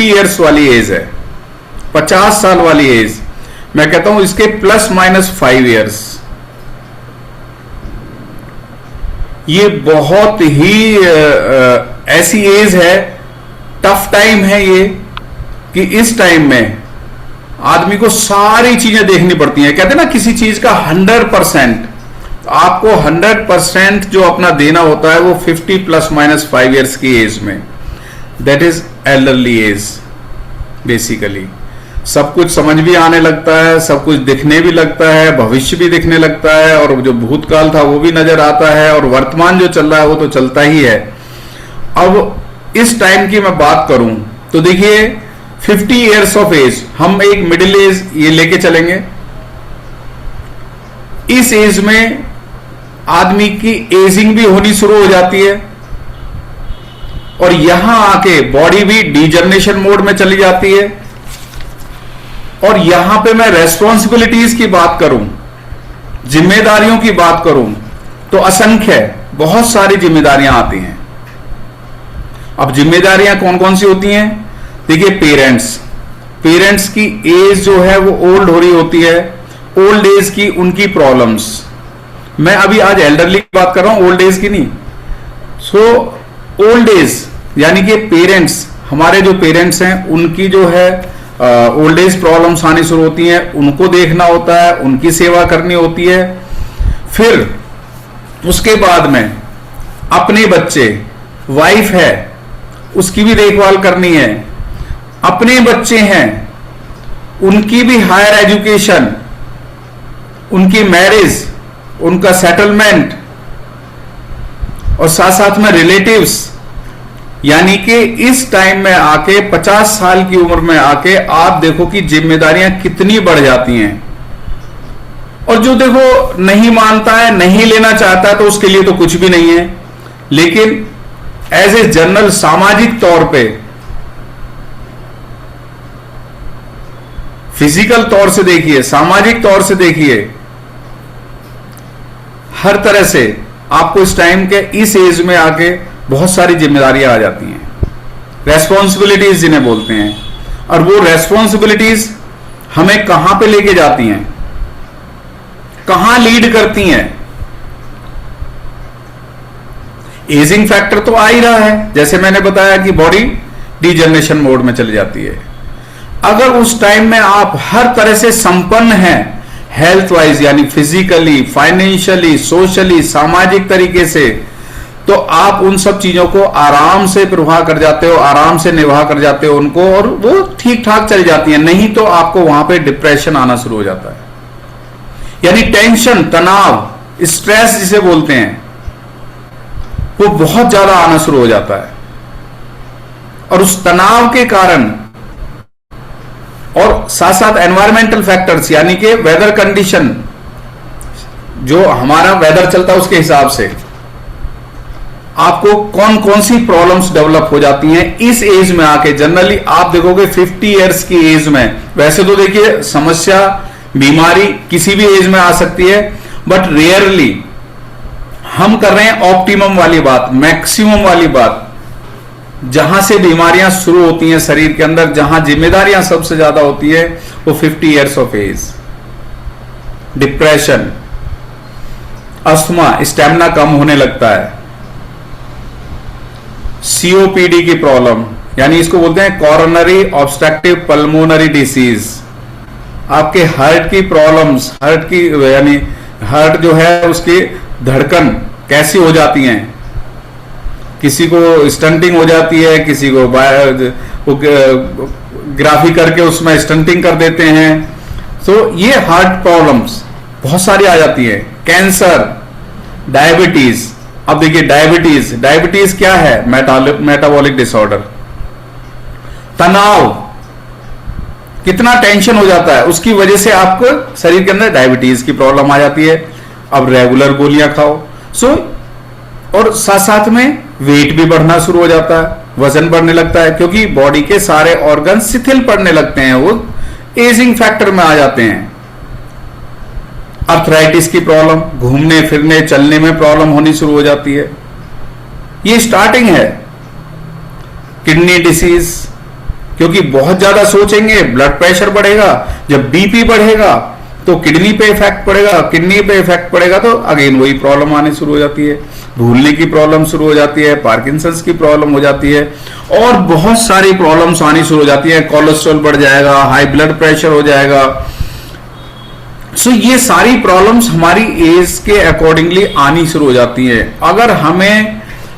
Years वाली as है, 50 साल वाली एज, मैं कहता हूं इसके ±5 ईयर्स, ये बहुत ही ऐसी एज है, टफ टाइम है ये, कि इस टाइम में आदमी को सारी चीजें देखनी पड़ती हैं। कहते हैं ना किसी चीज का 100%, आपको 100% जो अपना देना होता है वो 50 ± 5 ईयर्स की एज में, that is elderly age. Basically सब कुछ समझ भी आने लगता है, सब कुछ दिखने भी लगता है, भविष्य भी दिखने लगता है, और जो भूतकाल था वो भी नजर आता है, और वर्तमान जो चल रहा है वो तो चलता ही है। अब इस टाइम की मैं बात करूं तो देखिए 50 ईयर्स ऑफ एज, हम एक मिडिल एज ये लेके चलेंगे। इस एज में आदमी की एजिंग भी होनी शुरू हो जाती है, और यहां आके बॉडी भी डीजनरेशन मोड में चली जाती है। और यहां पे मैं रेस्पॉन्सिबिलिटीज की बात करूं, जिम्मेदारियों की बात करूं, तो असंख्य बहुत सारी जिम्मेदारियां आती हैं। अब जिम्मेदारियां कौन कौन सी होती हैं? देखिए पेरेंट्स की एज जो है वो ओल्ड हो रही होती है, ओल्ड एज की उनकी प्रॉब्लम्स। मैं अभी आज एल्डरली की बात कर रहा हूं, ओल्ड एज की नहीं। सो ओल्ड एज यानी कि पेरेंट्स, हमारे जो पेरेंट्स हैं उनकी जो है ओल्ड एज प्रॉब्लम्स आनी शुरू होती हैं, उनको देखना होता है, उनकी सेवा करनी होती है। फिर उसके बाद में अपने बच्चे, वाइफ है उसकी भी देखभाल करनी है, अपने बच्चे हैं उनकी भी हायर एजुकेशन, उनकी मैरिज, उनका सेटलमेंट, और साथ साथ में रिलेटिव्स। यानी कि इस टाइम में आके 50 साल की उम्र में आके आप देखो कि जिम्मेदारियां कितनी बढ़ जाती हैं। और जो देखो नहीं मानता है, नहीं लेना चाहता है, तो उसके लिए तो कुछ भी नहीं है। लेकिन एज ए जनरल सामाजिक तौर पे, फिजिकल तौर से देखिए, सामाजिक तौर से देखिए, हर तरह से आपको इस टाइम के इस एज में आके बहुत सारी जिम्मेदारियां आ जाती हैं, रेस्पॉन्सिबिलिटीज जिन्हें बोलते हैं। और वो रेस्पॉन्सिबिलिटीज हमें कहां पे लेके जाती हैं, कहां लीड करती हैं? एजिंग फैक्टर तो आ ही रहा है, जैसे मैंने बताया कि बॉडी डीजनरेशन मोड में चली जाती है। अगर उस टाइम में आप हर तरह से संपन्न हैं, हेल्थ वाइज यानी फिजिकली, फाइनेंशियली, सोशली, सामाजिक तरीके से, तो आप उन सब चीजों को आराम से प्रवाह कर जाते हो, आराम से निभाह कर जाते हो उनको, और वो ठीक ठाक चली जाती हैं। नहीं तो आपको वहां पे डिप्रेशन आना शुरू हो जाता है, यानी टेंशन, तनाव, स्ट्रेस जिसे बोलते हैं, वो बहुत ज्यादा आना शुरू हो जाता है। और उस तनाव के कारण, और साथ साथ एनवायरमेंटल फैक्टर्स यानी कि वेदर कंडीशन, जो हमारा वेदर चलता है उसके हिसाब से आपको कौन कौन सी प्रॉब्लम्स डेवलप हो जाती हैं इस एज में आके। जनरली आप देखोगे 50 ईयर्स की एज में, वैसे तो देखिए समस्या, बीमारी किसी भी एज में आ सकती है, बट रेयरली हम कर रहे हैं ऑप्टिमम वाली बात, मैक्सिमम वाली बात, जहां से बीमारियां शुरू होती हैं शरीर के अंदर, जहां जिम्मेदारियां सबसे ज्यादा होती है, वो 50 years of age. Depression, asthma, stamina कम होने लगता है, सीओपीडी की प्रॉब्लम, यानी इसको बोलते हैं कोरोनरी ऑब्स्ट्रक्टिव पल्मोनरी डिसीज। आपके हार्ट की प्रॉब्लम्स, हार्ट की यानी हार्ट जो है उसकी धड़कन कैसी हो जाती हैं, किसी को स्टंटिंग हो जाती है, किसी को ग्राफी करके उसमें स्टंटिंग कर देते हैं। तो ये हार्ट प्रॉब्लम्स बहुत सारी आ जाती है। Cancer, diabetes. अब देखिए डायबिटीज क्या है? Metabolic disorder. तनाव, कितना टेंशन हो जाता है, उसकी वजह से आपको शरीर के अंदर डायबिटीज की प्रॉब्लम आ जाती है। अब रेगुलर गोलियां खाओ। और साथ साथ में वेट भी बढ़ना शुरू हो जाता है, वजन बढ़ने लगता है, क्योंकि बॉडी के सारे ऑर्गन शिथिल पड़ने लगते हैं, वो एजिंग फैक्टर में आ जाते हैं। अर्थराइटिस की प्रॉब्लम, घूमने फिरने चलने में प्रॉब्लम होनी शुरू हो जाती है। ये स्टार्टिंग है। किडनी डिसीज, क्योंकि बहुत ज्यादा सोचेंगे ब्लड प्रेशर बढ़ेगा, जब बीपी बढ़ेगा तो किडनी पे इफेक्ट पड़ेगा, किडनी पे इफेक्ट पड़ेगा तो अगेन वही प्रॉब्लम आनी शुरू हो जाती है, भूलने की प्रॉब्लम शुरू हो जाती है, पार्किंसंस की प्रॉब्लम हो जाती है और बहुत सारी प्रॉब्लम्स आनी शुरू हो जाती है। कोलेस्ट्रॉल बढ़ जाएगा, हाई ब्लड प्रेशर हो जाएगा। सो ये सारी प्रॉब्लम्स हमारी एज के अकॉर्डिंगली आनी शुरू हो जाती है। अगर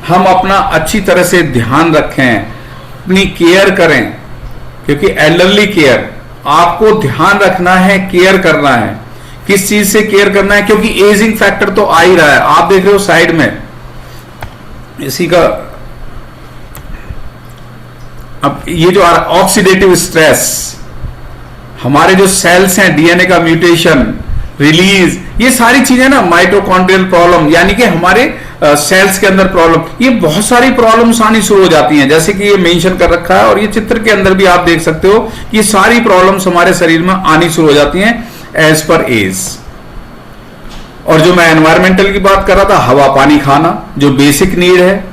हम अपना अच्छी तरह से ध्यान रखें, अपनी केयर करें, क्योंकि एल्डरली केयर आपको ध्यान रखना है, केयर करना है। किस चीज से केयर करना है? क्योंकि एजिंग फैक्टर तो आ ही रहा है। आप देख रहे हो साइड में इसी का, अब ये जो ऑक्सीडेटिव स्ट्रेस, हमारे जो सेल्स हैं, डीएनए का म्यूटेशन, रिलीज, ये सारी चीजें ना, माइटोकॉन्ड्रियल प्रॉब्लम यानी कि हमारे सेल्स के अंदर प्रॉब्लम, ये बहुत सारी प्रॉब्लम्स आनी शुरू हो जाती हैं। जैसे कि ये मेंशन कर रखा है और ये चित्र के अंदर भी आप देख सकते हो, ये सारी प्रॉब्लम्स हमारे शरीर में आनी शुरू हो जाती हैं एज पर एज। और जो मैं एनवायरमेंटल की बात कर रहा था, हवा पानी खाना जो बेसिक नीड है,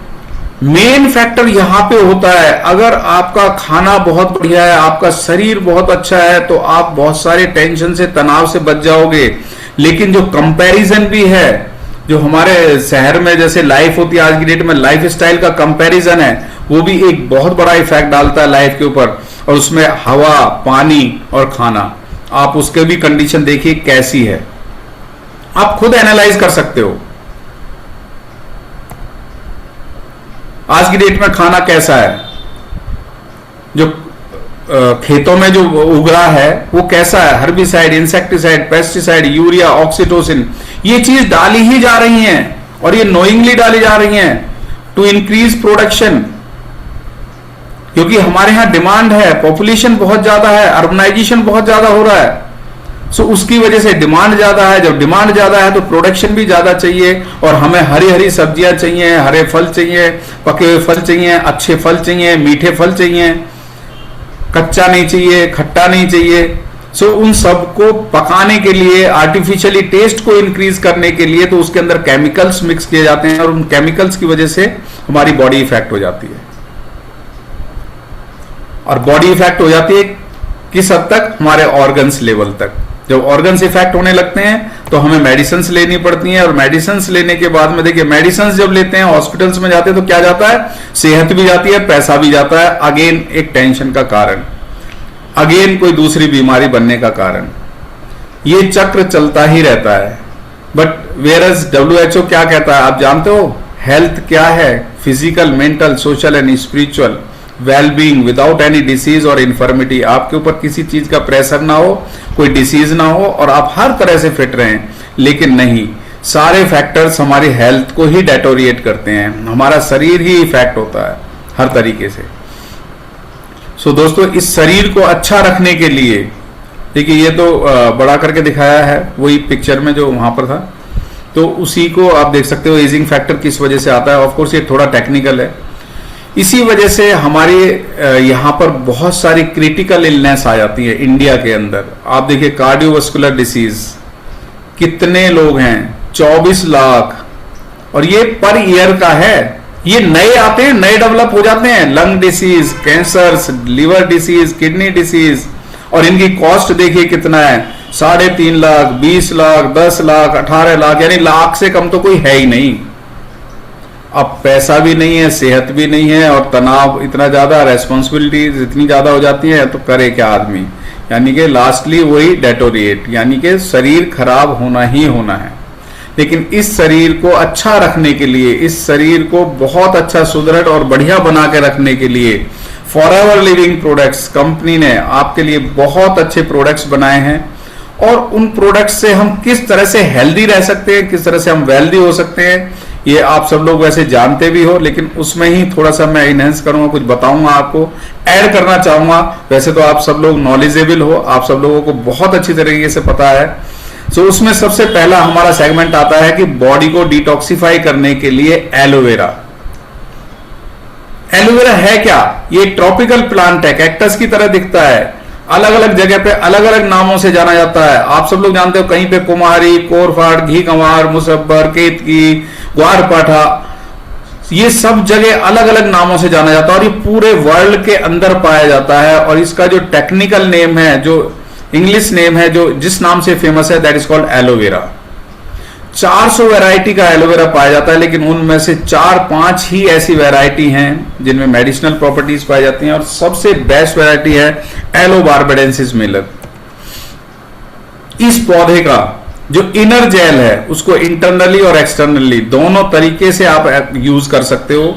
मेन फैक्टर यहां पे होता है। अगर आपका खाना बहुत बढ़िया है, आपका शरीर बहुत अच्छा है, तो आप बहुत सारे टेंशन से, तनाव से बच जाओगे। लेकिन जो कंपैरिजन भी है, जो हमारे शहर में जैसे लाइफ होती है आज की डेट में, लाइफ स्टाइल का कंपैरिजन है, वो भी एक बहुत बड़ा इफेक्ट डालता है लाइफ के ऊपर। और उसमें हवा पानी और खाना, आप उसके भी कंडीशन देखिए कैसी है, आप खुद एनालाइज कर सकते हो। आज की डेट में खाना कैसा है, जो खेतों में जो उग रहा है वो कैसा है, herbicide, insecticide, pesticide, urea, oxytocin, ये चीज डाली ही जा रही हैं और ये नोइंगली डाली जा रही हैं टू इंक्रीज प्रोडक्शन। क्योंकि हमारे यहां डिमांड है, पॉपुलेशन बहुत ज्यादा है, अर्बनाइजेशन बहुत ज्यादा हो रहा है। सो उसकी वजह से डिमांड ज्यादा है। जब डिमांड ज्यादा है तो प्रोडक्शन भी ज्यादा चाहिए और हमें हरी हरी सब्जियां चाहिए, हरे फल चाहिए, पके हुए फल चाहिए, अच्छे फल चाहिए, मीठे फल चाहिए, कच्चा नहीं चाहिए, खट्टा नहीं चाहिए। सो उन सबको पकाने के लिए, आर्टिफिशियली टेस्ट को इंक्रीज करने के लिए, तो उसके अंदर केमिकल्स मिक्स किए जाते हैं और उन केमिकल्स की वजह से हमारी बॉडी इफेक्ट हो जाती है। और बॉडी इफेक्ट हो जाती है किस हद तक? हमारे ऑर्गन्स लेवल तक। जब ऑर्गन्स इफेक्ट होने लगते हैं तो हमें मेडिसिन लेनी पड़ती हैं और मेडिसिन लेने के बाद में देखिए, मेडिसिन जब लेते हैं, हॉस्पिटल्स में जाते हैं, तो क्या जाता है? सेहत भी जाती है, पैसा भी जाता है, अगेन एक टेंशन का कारण, अगेन कोई दूसरी बीमारी बनने का कारण। ये चक्र चलता ही रहता है। बट वेयरएज WHO क्या कहता है आप जानते हो? हेल्थ क्या है? Physical, mental, social and spiritual wellbeing without any disease और इन्फर्मिटी। आपके ऊपर किसी चीज का प्रेशर ना हो, कोई डिसीज ना हो और आप हर तरह से फिट रहें। लेकिन नहीं, सारे फैक्टर्स हमारी हेल्थ को ही डेटोरिएट करते हैं, हमारा शरीर ही इफेक्ट होता है हर तरीके से। सो दोस्तों, इस शरीर को अच्छा रखने के लिए, देखिए ये तो बड़ा करके दिखाया है वही पिक्चर में जो वहां पर था, तो उसी को आप देख सकते हो। एजिंग फैक्टर किस वजह से आता है? ऑफ कोर्स ये थोड़ा टेक्निकल है। इसी वजह से हमारे यहाँ पर बहुत सारी क्रिटिकल इलनेस आ जाती है इंडिया के अंदर। आप देखिए, कार्डियोवास्कुलर डिसीज कितने लोग हैं? 24 लाख, और ये पर ईयर का है। ये नए आते हैं, नए डेवलप हो जाते हैं, lung disease, cancer, liver disease, kidney disease, और इनकी कॉस्ट देखिए कितना है, 3.5 लाख, 20 लाख, 10 लाख, 18 लाख, यानी लाख से कम तो कोई है ही नहीं। अब पैसा भी नहीं है, सेहत भी नहीं है और तनाव इतना ज्यादा, रेस्पॉन्सिबिलिटीज इतनी ज्यादा हो जाती है, तो करे क्या आदमी? यानी कि लास्टली वही डेटोरिएट, यानी कि शरीर खराब होना ही होना है। लेकिन इस शरीर को अच्छा रखने के लिए, इस शरीर को बहुत अच्छा, सुदृढ़ और बढ़िया बना के रखने के लिए फॉरएवर लिविंग प्रोडक्ट्स कंपनी ने आपके लिए बहुत अच्छे प्रोडक्ट्स बनाए हैं। और उन प्रोडक्ट्स से हम किस तरह से हेल्दी रह सकते हैं, किस तरह से हम वेल्दी हो सकते हैं, ये आप सब लोग वैसे जानते भी हो, लेकिन उसमें ही थोड़ा सा मैं इनहेंस करूंगा, कुछ बताऊंगा, आपको ऐड करना चाहूंगा। वैसे तो आप सब लोग नॉलेजेबल हो, आप सब लोगों को बहुत अच्छी तरीके से पता है। सो उसमें सबसे पहला हमारा सेगमेंट आता है कि बॉडी को डिटॉक्सिफाई करने के लिए एलोवेरा। एलोवेरा है क्या? ये ट्रॉपिकल प्लांट है, कैक्टस की तरह दिखता है, अलग अलग जगह पे अलग अलग नामों से जाना जाता है। आप सब लोग जानते हो, कहीं पे कुमारी, कोरफाट, घी कंवार, मुसब्बर, केतकी, ग्वारपाठा, ये सब जगह अलग अलग नामों से जाना जाता है और ये पूरे वर्ल्ड के अंदर पाया जाता है। और इसका जो टेक्निकल नेम है, जो इंग्लिश नेम है, जो जिस नाम से फेमस है, that is called aloe vera. 400 variety का एलोवेरा पाया जाता है, लेकिन उनमें से 4-5 ही ऐसी वैरायटी हैं जिनमें मेडिसिनल प्रॉपर्टीज पाई जाती हैं। और सबसे बेस्ट वैरायटी है एलो बार्बाडेंसिस मिलर। इस पौधे का जो इनर जेल है उसको इंटरनली और एक्सटर्नली दोनों तरीके से आप यूज कर सकते हो।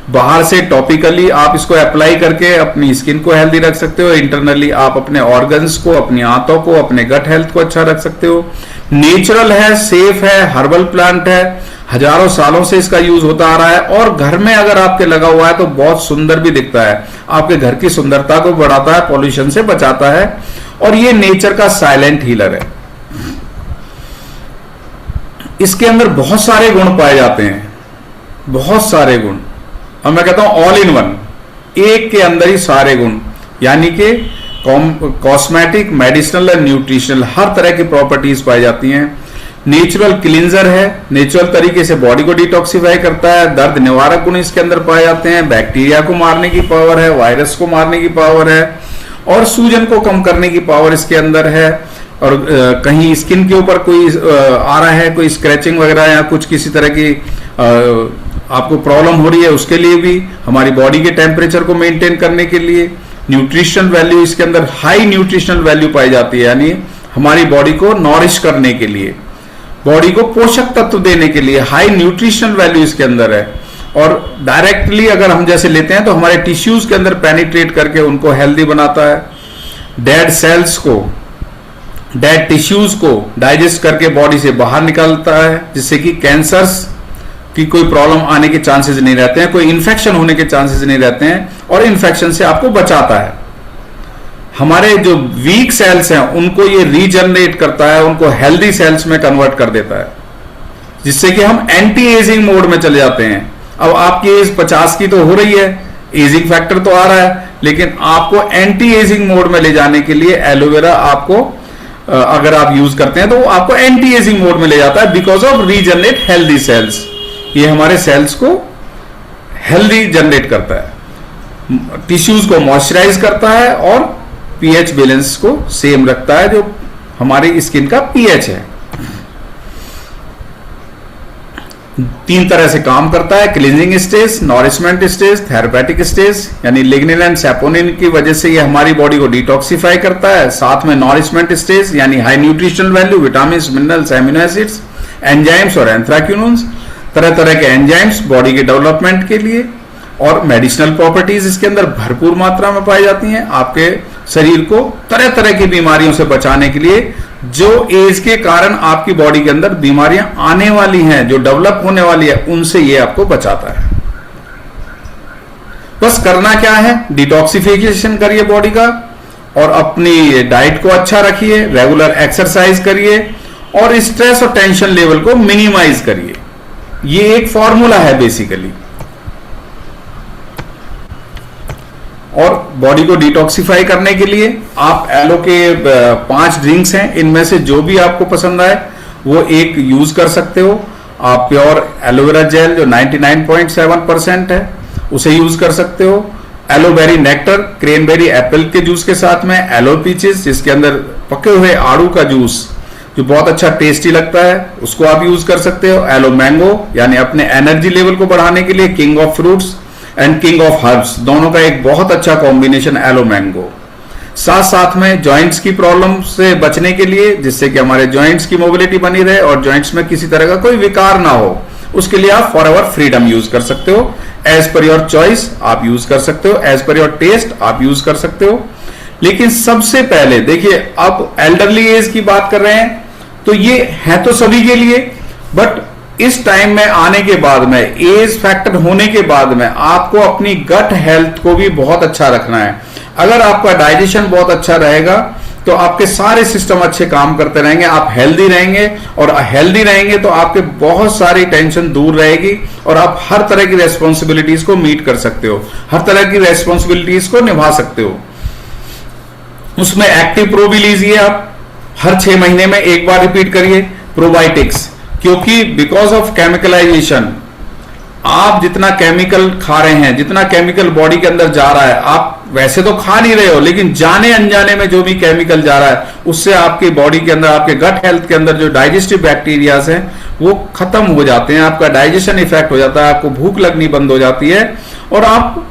बाहर से टॉपिकली आप इसको अप्लाई करके अपनी स्किन को हेल्दी रख सकते हो, इंटरनली आप अपने ऑर्गन्स को, अपनी आंतों को, अपने गट हेल्थ को अच्छा रख सकते हो। नेचुरल है, सेफ है, हर्बल प्लांट है, हजारों सालों से इसका यूज होता आ रहा है। और घर में अगर आपके लगा हुआ है तो बहुत सुंदर भी दिखता है, आपके घर की सुंदरता को बढ़ाता है, पॉल्यूशन से बचाता है, और ये नेचर का साइलेंट हीलर है। इसके अंदर बहुत सारे गुण पाए जाते हैं, बहुत सारे गुण, और मैं कहता हूं ऑल इन वन, एक के अंदर ही सारे गुण, यानी कि कॉस्मेटिक, मेडिसिनल और न्यूट्रिशनल हर तरह की प्रॉपर्टीज पाई जाती हैं। नेचुरल क्लींजर है, नेचुरल तरीके से बॉडी को डिटॉक्सिफाई करता है। दर्द निवारक गुण इसके अंदर पाए जाते हैं। बैक्टीरिया को मारने की पावर है, वायरस को मारने की पावर है, और सूजन को कम करने की पावर इसके अंदर है। और कहीं स्किन के ऊपर कोई आ रहा है, कोई स्क्रैचिंग वगैरह या कुछ किसी तरह की आपको प्रॉब्लम हो रही है, उसके लिए भी, हमारी बॉडी के टेम्परेचर को मेंटेन करने के लिए। न्यूट्रिशनल वैल्यू इसके अंदर, हाई न्यूट्रिशनल वैल्यू पाई जाती है, यानी हमारी बॉडी को नॉरिश करने के लिए, बॉडी को पोषक तत्व देने के लिए हाई न्यूट्रिशनल वैल्यू इसके अंदर है। और डायरेक्टली अगर हम जैसे लेते हैं तो हमारे टिश्यूज के अंदर पेनिट्रेट करके उनको हेल्दी बनाता है। डेड सेल्स को, डेड टिश्यूज को डाइजेस्ट करके बॉडी से बाहर निकालता है, जिससे कि कैंसर्स की कोई प्रॉब्लम आने के चांसेस नहीं रहते हैं, कोई इन्फेक्शन होने के चांसेस नहीं रहते हैं, और इन्फेक्शन से आपको बचाता है। हमारे जो वीक सेल्स हैं उनको ये रीजनरेट करता है, उनको हेल्दी सेल्स में कन्वर्ट कर देता है, जिससे कि हम एंटी एजिंग मोड में चले जाते हैं। अब आपकी एज 50 की तो हो रही है, एजिंग फैक्टर तो आ रहा है, लेकिन आपको एंटी एजिंग मोड में ले जाने के लिए एलोवेरा आपको अगर आप यूज करते हैं तो वो आपको एंटी एजिंग मोड में ले जाता है, because of regenerate healthy cells. ये हमारे सेल्स को हेल्दी जनरेट करता है, टिश्यूज को मॉइस्चराइज करता है, और पीएच बैलेंस को सेम रखता है, जो हमारी स्किन का पीएच है। 3 तरह से काम करता है, cleansing stage, nourishment stage, therapeutic stage, यानी लिग्निन एंड सैपोनिन की वजह से ये हमारी बॉडी को डिटॉक्सिफाई करता है। साथ में नॉरिशमेंट स्टेज, यानी high nutritional value, vitamin, minerals, amino acids, enzymes और एंथ्राक्यूनोन्स, तरह तरह के एंजाइम्स बॉडी के डेवलपमेंट के लिए। और मेडिसिनल प्रॉपर्टीज इसके अंदर भरपूर मात्रा में पाई जाती हैं, आपके शरीर को तरह तरह की बीमारियों से बचाने के लिए, जो एज के कारण आपकी बॉडी के अंदर बीमारियां आने वाली हैं, जो डेवलप होने वाली है, उनसे ये आपको बचाता है। बस करना क्या है, डिटॉक्सिफिकेशन करिए बॉडी का, और अपनी डाइट को अच्छा रखिए, रेगुलर एक्सरसाइज करिए, और स्ट्रेस और टेंशन लेवल को मिनिमाइज करिए। ये एक फॉर्मूला है बेसिकली। और बॉडी को डिटॉक्सिफाई करने के लिए आप एलो के 5 ड्रिंक्स हैं, इनमें से जो भी आपको पसंद आए वो एक यूज कर सकते हो। आप प्योर एलोवेरा जेल जो 99.7% है उसे यूज कर सकते हो। एलोबेरी नेक्टर, क्रेनबेरी एप्पल के जूस के साथ में एलो पीचेस, जिसके अंदर पके हुए आड़ू का जूस जो बहुत अच्छा टेस्टी लगता है, उसको आप यूज कर सकते हो। एलो मैंगो, यानी अपने एनर्जी लेवल को बढ़ाने के लिए king of fruits and king of herbs, दोनों का एक बहुत अच्छा कॉम्बिनेशन एलो मैंगो। साथ साथ में जॉइंट्स की प्रॉब्लम से बचने के लिए, जिससे कि हमारे जॉइंट्स की मोबिलिटी बनी रहे और जॉइंट्स में किसी तरह का कोई विकार ना हो, उसके लिए आप फॉरएवर फ्रीडम यूज कर सकते हो। एज पर योर चॉइस आप यूज कर सकते हो, एज पर योर टेस्ट आप यूज कर सकते हो। लेकिन सबसे पहले देखिए, अब एल्डरली एज की बात कर रहे हैं तो ये है तो सभी के लिए, बट इस टाइम में आने के बाद में, एज फैक्टर होने के बाद में, आपको अपनी गट हेल्थ को भी बहुत अच्छा रखना है। अगर आपका डाइजेशन बहुत अच्छा रहेगा तो आपके सारे सिस्टम अच्छे काम करते रहेंगे, आप हेल्दी रहेंगे, और हेल्दी रहेंगे तो आपके बहुत सारी टेंशन दूर रहेगी, और आप हर तरह की रेस्पॉन्सिबिलिटीज को मीट कर सकते हो, हर तरह की रेस्पॉन्सिबिलिटीज को निभा सकते हो। उसमें एक्टिव प्रो भी लीजिए आप, हर 6 महीने में एक बार रिपीट करिए प्रोबायोटिक्स, क्योंकि बिकॉज ऑफ केमिकलाइजेशन आप जितना केमिकल खा रहे हैं, जितना केमिकल बॉडी के अंदर जा रहा है, आप वैसे तो खा नहीं रहे हो, लेकिन जाने अनजाने में जो भी केमिकल जा रहा है उससे आपकी बॉडी के अंदर, आपके गट हेल्थ के अंदर जो डाइजेस्टिव बैक्टीरियाज हैं वो खत्म हो जाते हैं, आपका डाइजेशन इफेक्ट हो जाता है, आपको भूख लगनी बंद हो जाती है और आप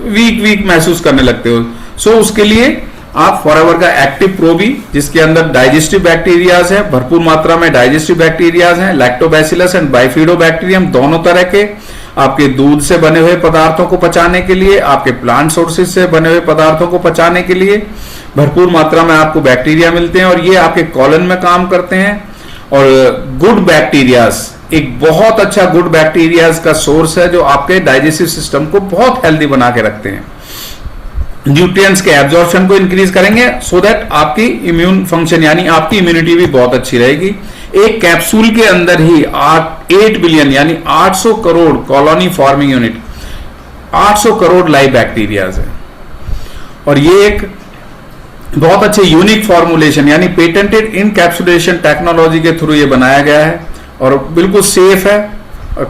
वीक महसूस करने लगते हो। सो उसके लिए आप फॉरएवर का एक्टिव प्रो भी, जिसके अंदर डाइजेस्टिव बैक्टीरियाज है, भरपूर मात्रा में डाइजेस्टिव बैक्टीरियाज हैं, लैक्टोबैसिलस एंड बाइफिडोबैक्टीरियम, दोनों तरह के, आपके दूध से बने हुए पदार्थों को पचाने के लिए, आपके प्लांट सोर्सेज से बने हुए पदार्थों को पचाने के लिए भरपूर मात्रा में आपको बैक्टीरिया मिलते हैं और ये आपके कॉलन में काम करते हैं। और गुड बैक्टीरियाज, एक बहुत अच्छा गुड बैक्टीरियाज का सोर्स है जो आपके डाइजेस्टिव सिस्टम को बहुत हेल्दी बना के रखते हैं, न्यूट्रिएंट्स के एब्जॉर्प्शन को इंक्रीज करेंगे सो दैट आपकी इम्यून फंक्शन यानी आपकी इम्यूनिटी भी बहुत अच्छी रहेगी। एक कैप्सूल के अंदर ही 8 बिलियन यानी 800 crore colony forming unit, 800 crore live bacterias है और ये एक बहुत अच्छे यूनिक फॉर्मुलेशन यानी पेटेंटेड इनकैप्सुलेशन टेक्नोलॉजी के थ्रू ये बनाया गया है और बिल्कुल सेफ है,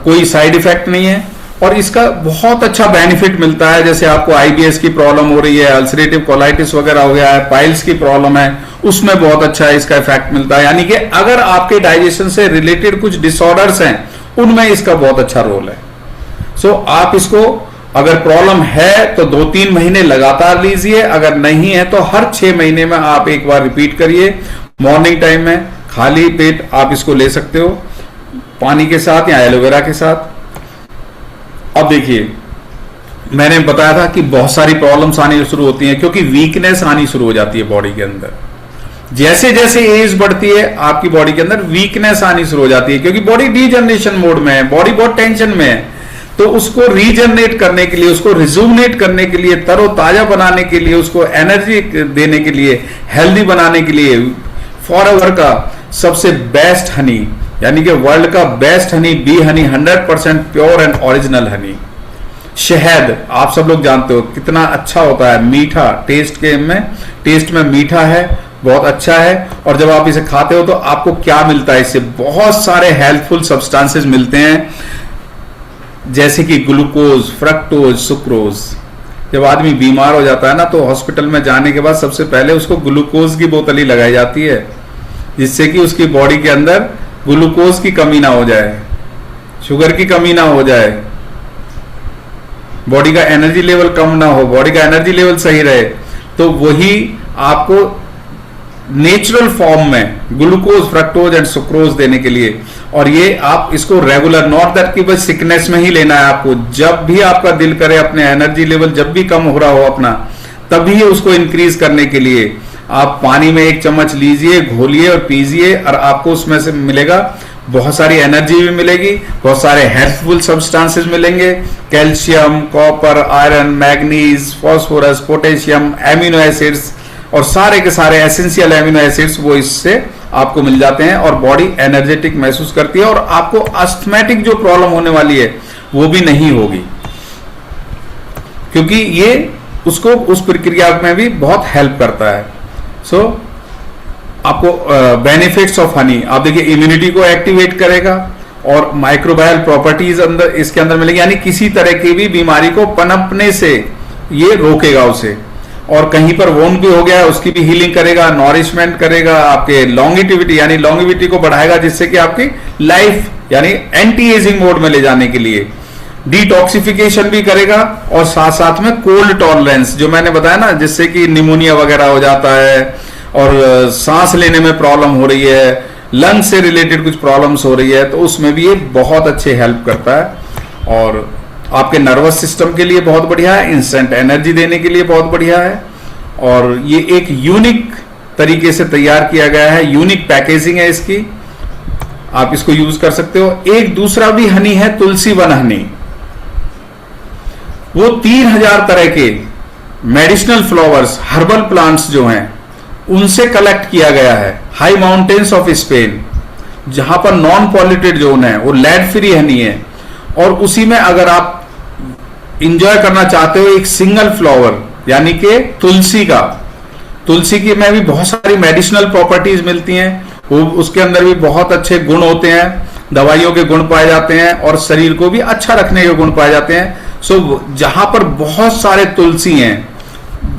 कोई साइड इफेक्ट नहीं है और इसका बहुत अच्छा बेनिफिट मिलता है। जैसे आपको आईबीएस की प्रॉब्लम हो रही है, अल्सरेटिव कोलाइटिस वगैरह हो गया है, पाइल्स की प्रॉब्लम है, उसमें बहुत अच्छा इसका इफेक्ट मिलता है। यानी कि अगर आपके डाइजेशन से रिलेटेड कुछ डिसऑर्डर्स हैं उनमें इसका बहुत अच्छा रोल है। सो आप इसको अगर प्रॉब्लम है तो 2-3 महीने लगातार लीजिए, अगर नहीं है तो हर 6 महीने में आप एक बार रिपीट करिए। मॉर्निंग टाइम में खाली पेट आप इसको ले सकते हो पानी के साथ या एलोवेरा के साथ। अब देखिए, मैंने बताया था कि बहुत सारी प्रॉब्लम्स आनी शुरू होती हैं क्योंकि वीकनेस आनी शुरू हो जाती है बॉडी के अंदर। जैसे जैसे एज बढ़ती है आपकी बॉडी के अंदर वीकनेस आनी शुरू हो जाती है क्योंकि बॉडी डीजनरेशन मोड में है, बॉडी बहुत टेंशन में है। तो उसको रीजनरेट करने के लिए, उसको रिज्यूमिनेट करने के लिए, तरोताजा बनाने के लिए, उसको एनर्जी देने के लिए, हेल्दी बनाने के लिए फॉरएवर का सबसे बेस्ट हनी यानी कि वर्ल्ड का best honey bee Honey, 100% pure and original Honey. शहद आप सब लोग जानते हो कितना अच्छा होता है, मीठा टेस्ट में मीठा है, बहुत अच्छा है। और जब आप इसे खाते हो तो आपको क्या मिलता है, इससे बहुत सारे हेल्थफुल सब्सटेंसेस मिलते हैं जैसे कि ग्लूकोज, फ्रक्टोज, सुक्रोज। जब आदमी बीमार हो जाता है ना तो हॉस्पिटल में जाने के बाद सबसे पहले उसको ग्लूकोज की बोतल ही लगाई जाती है जिससे कि उसकी बॉडी के अंदर ग्लूकोज की कमी ना हो जाए, शुगर की कमी ना हो जाए, बॉडी का एनर्जी लेवल कम ना हो, बॉडी का एनर्जी लेवल सही रहे। तो वही आपको नेचुरल फॉर्म में ग्लूकोज, फ्रक्टोज एंड सुक्रोज देने के लिए, और ये आप इसको रेगुलर, नॉट दैट कि बस सिकनेस में ही लेना है आपको, जब भी आपका दिल करे अपने एनर्जी लेवल जब भी कम हो रहा हो अपना, तभी उसको इंक्रीज करने के लिए आप पानी में 1 चम्मच लीजिए, घोलिए और पीजिए और आपको उसमें से मिलेगा बहुत सारी एनर्जी भी मिलेगी, बहुत सारे हेल्थफुल सब्सटेंसेस मिलेंगे, calcium, copper, iron, manganese, phosphorus, potassium, amino acids और सारे के सारे एसेंशियल एमिनो एसिड्स वो इससे आपको मिल जाते हैं और बॉडी एनर्जेटिक महसूस करती है और आपको अस्थमैटिक जो प्रॉब्लम होने वाली है वो भी नहीं होगी क्योंकि ये उसको उस प्रक्रिया में भी बहुत हेल्प करता है। सो आपको बेनिफिट्स ऑफ हनी, आप देखिए इम्यूनिटी को एक्टिवेट करेगा और माइक्रोबायल प्रॉपर्टीज अंदर इसके अंदर मिलेगी, यानी किसी तरह की भी बीमारी को पनपने से ये रोकेगा उसे, और कहीं पर वोन भी हो गया है उसकी भी हीलिंग करेगा, नॉरिशमेंट करेगा, आपके लॉन्गिटिविटी यानी लॉन्गिविटी को बढ़ाएगा जिससे कि आपकी लाइफ यानी एंटी एजिंग मोड में ले जाने के लिए, डिटॉक्सिफिकेशन भी करेगा और साथ साथ में कोल्ड टॉलरेंस जो मैंने बताया ना, जिससे कि निमोनिया वगैरह हो जाता है और सांस लेने में प्रॉब्लम हो रही है, लंग से रिलेटेड कुछ प्रॉब्लम्स हो रही है, तो उसमें भी ये बहुत अच्छे हेल्प करता है और आपके नर्वस सिस्टम के लिए बहुत बढ़िया है, इंस्टेंट एनर्जी देने के लिए बहुत बढ़िया है और ये एक यूनिक तरीके से तैयार किया गया है, यूनिक पैकेजिंग है इसकी, आप इसको यूज कर सकते हो। एक दूसरा भी हनी है तुलसी वन हनी, वो 3000 तरह के मेडिसिनल फ्लावर्स, हर्बल प्लांट्स जो हैं उनसे कलेक्ट किया गया है, हाई माउंटेन्स ऑफ स्पेन, जहां पर नॉन पॉल्यूटेड जोन है, वो लेड फ्री हनी है और उसी में अगर आप इंजॉय करना चाहते हो एक सिंगल फ्लावर यानी कि तुलसी की में भी बहुत सारी मेडिसिनल प्रॉपर्टीज मिलती हैं, वो उसके अंदर भी बहुत अच्छे गुण होते हैं दवाइयों के गुण पाए जाते हैं और शरीर को भी अच्छा रखने के गुण पाए जाते हैं। सो जहां पर बहुत सारे तुलसी हैं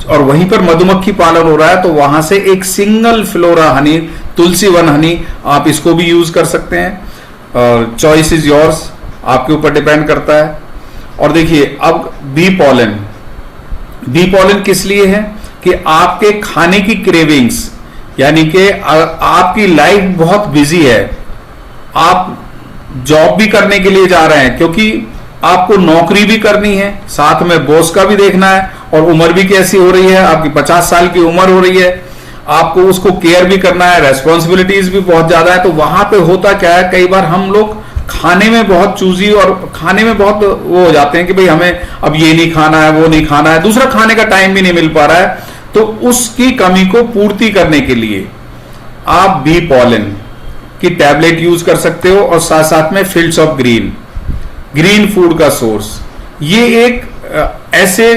और वहीं पर मधुमक्खी पालन हो रहा है, तो वहां से एक सिंगल फ्लोरा हनी, तुलसी वन हनी, आप इसको भी यूज कर सकते हैं। चॉइस इज योर्स, आपके ऊपर डिपेंड करता है। और देखिए अब बी पॉलन, बी पॉलन किस लिए है कि आपके खाने की क्रेविंग्स, यानी कि आपकी लाइफ बहुत बिजी है, आप जॉब भी करने के लिए जा रहे हैं क्योंकि आपको नौकरी भी करनी है, साथ में बॉस का भी देखना है, और उम्र भी कैसी हो रही है, आपकी 50 साल की उम्र हो रही है, आपको उसको केयर भी करना है, रेस्पॉन्सिबिलिटीज भी बहुत ज्यादा है। तो वहां पे होता क्या है, कई बार हम लोग खाने में बहुत चूजी और खाने में बहुत वो हो जाते हैं कि भाई हमें अब ये नहीं खाना है, वो नहीं खाना है, दूसरा खाने का टाइम भी नहीं मिल पा रहा है। तो उसकी कमी को पूर्ति करने के लिए आप बी पॉलन की टैबलेट यूज कर सकते हो, और साथ साथ में fields of green, green food का सोर्स। ये एक ऐसे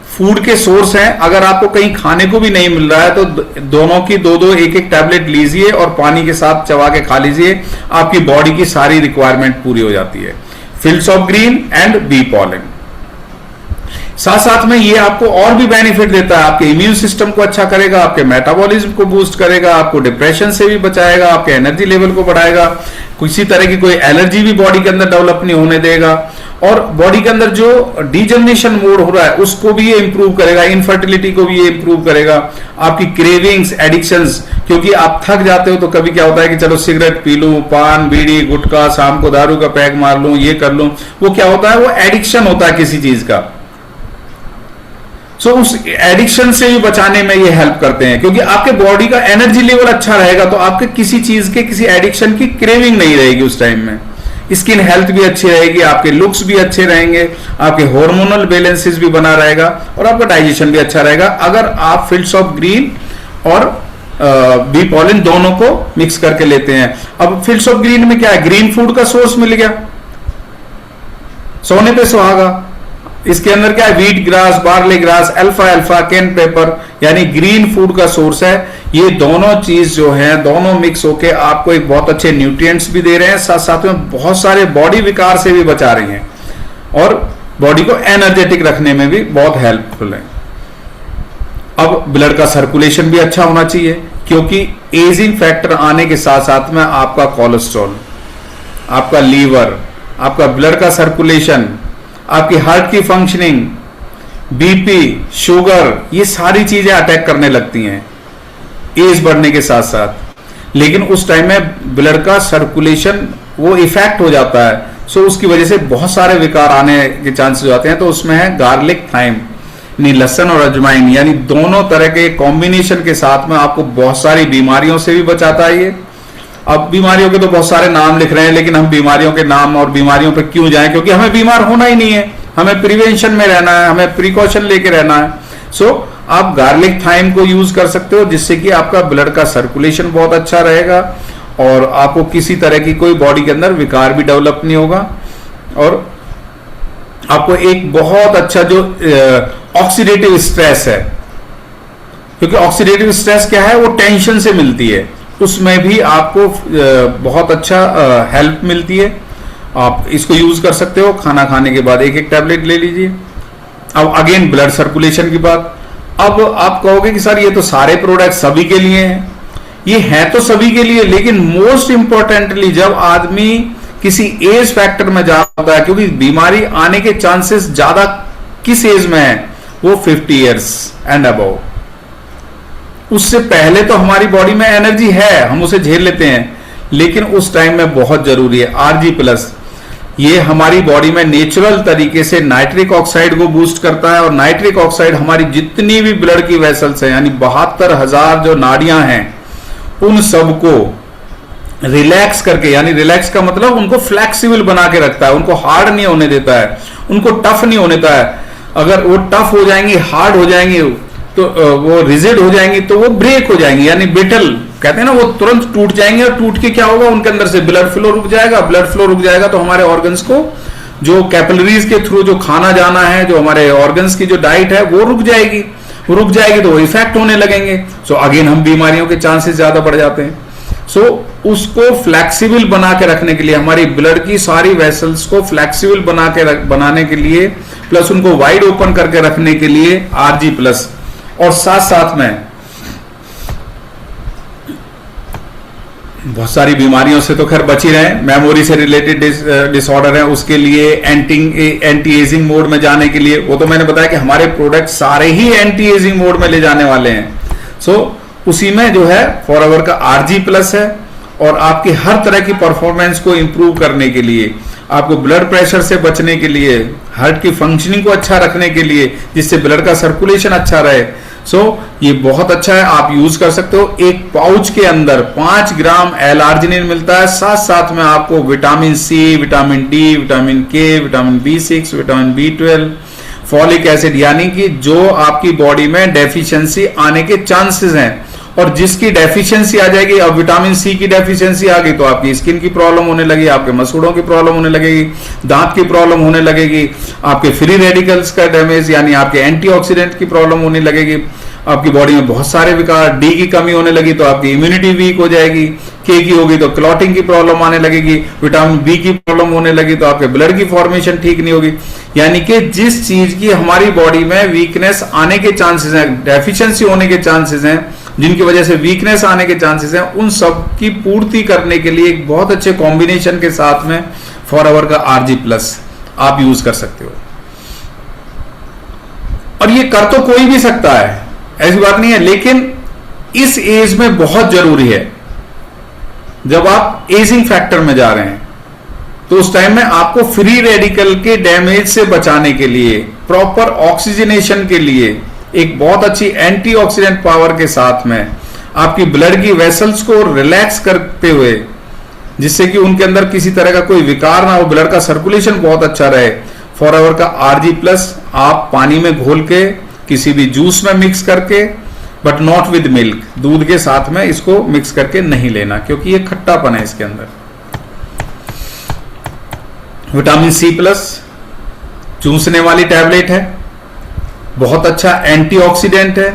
फूड के सोर्स हैं, अगर आपको कहीं खाने को भी नहीं मिल रहा है तो दोनों की दो दो एक एक टैबलेट लीजिए और पानी के साथ चबा के खा लीजिए, आपकी बॉडी की सारी रिक्वायरमेंट पूरी हो जाती है। Fields of green and bee pollen. साथ साथ में ये आपको और भी बेनिफिट देता है, आपके इम्यून सिस्टम को अच्छा करेगा, आपके मेटाबॉलिज्म को बूस्ट करेगा, आपको डिप्रेशन से भी बचाएगा, आपके एनर्जी लेवल को बढ़ाएगा, किसी तरह की कोई एलर्जी भी बॉडी के अंदर डेवलप नहीं होने देगा, और बॉडी के अंदर जो डिजनरेशन मोड हो रहा है उसको भी ये इंप्रूव करेगा, इनफर्टिलिटी को भी ये इंप्रूव करेगा, आपकी क्रेविंग्स, एडिक्शंस, क्योंकि आप थक जाते हो तो कभी क्या होता है कि चलो सिगरेट पी लूं, पान बीड़ी गुटखा, शाम को दारू का पैक मार लूं, ये कर लूं, वो क्या होता है, वो एडिक्शन होता है किसी चीज का। सो उस एडिक्शन से भी बचाने में ये हेल्प करते हैं, क्योंकि आपके बॉडी का एनर्जी लेवल अच्छा रहेगा तो आपके किसी चीज के, किसी एडिक्शन की क्रेविंग नहीं रहेगी उस टाइम में। स्किन हेल्थ भी अच्छी रहेगी, आपके लुक्स भी अच्छे रहेंगे, आपके हार्मोनल बैलेंसेस भी बना रहेगा, और आपका डाइजेशन भी अच्छा रहेगा अगर आप फील्ड्स ऑफ ग्रीन और बी पॉलन दोनों को मिक्स करके लेते हैं। अब फील्ड्स ऑफ ग्रीन में क्या है, ग्रीन फूड का सोर्स मिल गया, सोने पे सुहागा। इसके अंदर क्या है, wheat grass, barley grass, alpha alpha, can paper, यानी ग्रीन फूड का सोर्स है। ये दोनों चीज जो है, दोनों मिक्स होके आपको एक बहुत अच्छे न्यूट्रिएंट्स भी दे रहे हैं, साथ साथ में बहुत सारे बॉडी विकार से भी बचा रही हैं, और बॉडी को एनर्जेटिक रखने में भी बहुत हेल्पफुल है। अब ब्लड का सर्कुलेशन भी अच्छा होना चाहिए, क्योंकि एजिंग फैक्टर आने के साथ साथ में आपका कोलेस्ट्रॉल, आपका लीवर, आपका ब्लड का सर्कुलेशन, आपकी हार्ट की फंक्शनिंग, बीपी, शुगर, ये सारी चीजें अटैक करने लगती हैं एज बढ़ने के साथ साथ। लेकिन उस टाइम में ब्लड का सर्कुलेशन वो इफेक्ट हो जाता है, सो उसकी वजह से बहुत सारे विकार आने के चांसेस हो जाते हैं। तो उसमें है गार्लिक थाइम, यानी लहसुन और अजवाइन, यानी दोनों तरह के कॉम्बिनेशन के साथ में आपको बहुत सारी बीमारियों से भी बचाता है ये। अब बीमारियों के तो बहुत सारे नाम लिख रहे हैं, लेकिन हम बीमारियों के नाम और बीमारियों पर क्यों जाएं, क्योंकि हमें बीमार होना ही नहीं है, हमें प्रिवेंशन में रहना है, हमें प्रिकॉशन लेके रहना है। सो आप गार्लिक थाइम को यूज कर सकते हो, जिससे कि आपका ब्लड का सर्कुलेशन बहुत अच्छा रहेगा और आपको किसी तरह की कोई बॉडी के अंदर विकार भी डेवलप नहीं होगा, और आपको एक बहुत अच्छा जो ऑक्सीडेटिव स्ट्रेस है, क्योंकि ऑक्सीडेटिव स्ट्रेस क्या है, वो टेंशन से मिलती है, उसमें भी आपको बहुत अच्छा हेल्प मिलती है। आप इसको यूज कर सकते हो, खाना खाने के बाद एक एक टैबलेट ले लीजिए। अब अगेन ब्लड सर्कुलेशन की बात, अब आप कहोगे कि सर ये तो सारे प्रोडक्ट सभी के लिए हैं, ये है तो सभी के लिए, लेकिन मोस्ट इंपॉर्टेंटली जब आदमी किसी एज फैक्टर में जा होता है, क्योंकि बीमारी आने के चांसेस ज्यादा किस एज में है, वो 50 ईयर्स एंड अबव। उससे पहले तो हमारी बॉडी में एनर्जी है, हम उसे झेल लेते हैं, लेकिन उस टाइम में बहुत जरूरी है Rg+। ये हमारी बॉडी में नेचुरल तरीके से नाइट्रिक ऑक्साइड को बूस्ट करता है, और नाइट्रिक ऑक्साइड हमारी जितनी भी ब्लड की वेसल्स हैं, यानी 72,000 जो नाड़ियां हैं, उन सबको रिलैक्स करके, यानी रिलैक्स का मतलब उनको फ्लेक्सिबल बना के रखता है, उनको हार्ड नहीं होने देता है, उनको टफ नहीं होने देता है। अगर वो टफ हो जाएंगी, हार्ड हो जाएंगी, तो वो रिजिड हो जाएंगी, तो वो ब्रेक हो जाएंगी, यानी ब्रिटल कहते हैं ना, वो तुरंत टूट जाएंगे, और टूट के क्या होगा, उनके अंदर से ब्लड फ्लो रुक जाएगा। ब्लड फ्लो रुक जाएगा तो हमारे ऑर्गन्स को जो कैपिलरीज के थ्रू जो खाना जाना है, जो हमारे ऑर्गन्स की जो डाइट है, वो रुक जाएगी। वो रुक जाएगी तो वो इफेक्ट होने लगेंगे। सो अगेन हम बीमारियों के चांसेस ज्यादा बढ़ जाते हैं। सो उसको फ्लेक्सिबल बना के रखने के लिए, हमारी ब्लड की सारी वेसल्स को फ्लेक्सिबल बनाने के लिए, प्लस उनको वाइड ओपन करके रखने के लिए आरजी प्लस, और साथ साथ में बहुत सारी बीमारियों से तो खैर बच ही रहे, मेमोरी से रिलेटेड डिसऑर्डर है उसके लिए एंटी एजिंग मोड में जाने के लिए, वो तो मैंने बताया कि हमारे प्रोडक्ट सारे ही एंटी एजिंग मोड में ले जाने वाले हैं। सो उसी में जो है फॉरएवर का आरजी प्लस है, और आपकी हर तरह की परफॉर्मेंस को इंप्रूव करने के लिए, आपको ब्लड प्रेशर से बचने के लिए, हार्ट की फंक्शनिंग को अच्छा रखने के लिए, जिससे ब्लड का सर्कुलेशन अच्छा रहे। सो ये बहुत अच्छा है, आप यूज कर सकते हो। एक पाउच के अंदर 5 ग्राम एल-आर्जिनिन मिलता है, साथ साथ में आपको vitamin C, vitamin D, vitamin K, vitamin B6, vitamin B12, folic acid, यानी कि जो आपकी बॉडी में डेफिशिएंसी आने के चांसेस हैं, और जिसकी डेफिशिएंसी आ जाएगी, अब विटामिन सी की डेफिशिएंसी आ गई तो आपकी स्किन की प्रॉब्लम होने लगी, आपके मसूड़ों की प्रॉब्लम होने लगेगी, दांत की प्रॉब्लम होने लगेगी, आपके फ्री रेडिकल्स का डैमेज यानी आपके एंटीऑक्सीडेंट की प्रॉब्लम होने लगेगी, आपकी बॉडी में बहुत सारे विकार, डी की कमी होने लगी तो आपकी इम्यूनिटी वीक हो जाएगी, के की होगी तो क्लॉटिंग की प्रॉब्लम आने लगेगी, विटामिन बी की प्रॉब्लम होने लगी तो आपके ब्लड की फॉर्मेशन ठीक नहीं होगी। यानी कि जिस चीज की हमारी बॉडी में वीकनेस आने के चांसेस हैं, डेफिशिएंसी होने के चांसेस हैं, जिनकी वजह से वीकनेस आने के चांसेस हैं, उन सब की पूर्ति करने के लिए एक बहुत अच्छे कॉम्बिनेशन के साथ में फॉरएवर का आरजी प्लस आप यूज कर सकते हो। और ये कर तो कोई भी सकता है, ऐसी बात नहीं है, लेकिन इस एज में बहुत जरूरी है। जब आप एजिंग फैक्टर में जा रहे हैं तो उस टाइम में आपको फ्री रेडिकल के डैमेज से बचाने के लिए, प्रॉपर ऑक्सीजनेशन के लिए, एक बहुत अच्छी एंटीऑक्सीडेंट पावर के साथ में आपकी ब्लड की वेसल्स को रिलैक्स करते हुए, जिससे कि उनके अंदर किसी तरह का कोई विकार ना हो, ब्लड का सर्कुलेशन बहुत अच्छा रहे, फॉरएवर का आरजी प्लस आप पानी में घोल के, किसी भी जूस में मिक्स करके, बट नॉट विद मिल्क, दूध के साथ में इसको मिक्स करके नहीं लेना, क्योंकि ये खट्टापन है इसके अंदर। विटामिन सी प्लस चूसने वाली टैबलेट है, बहुत अच्छा एंटीऑक्सीडेंट है,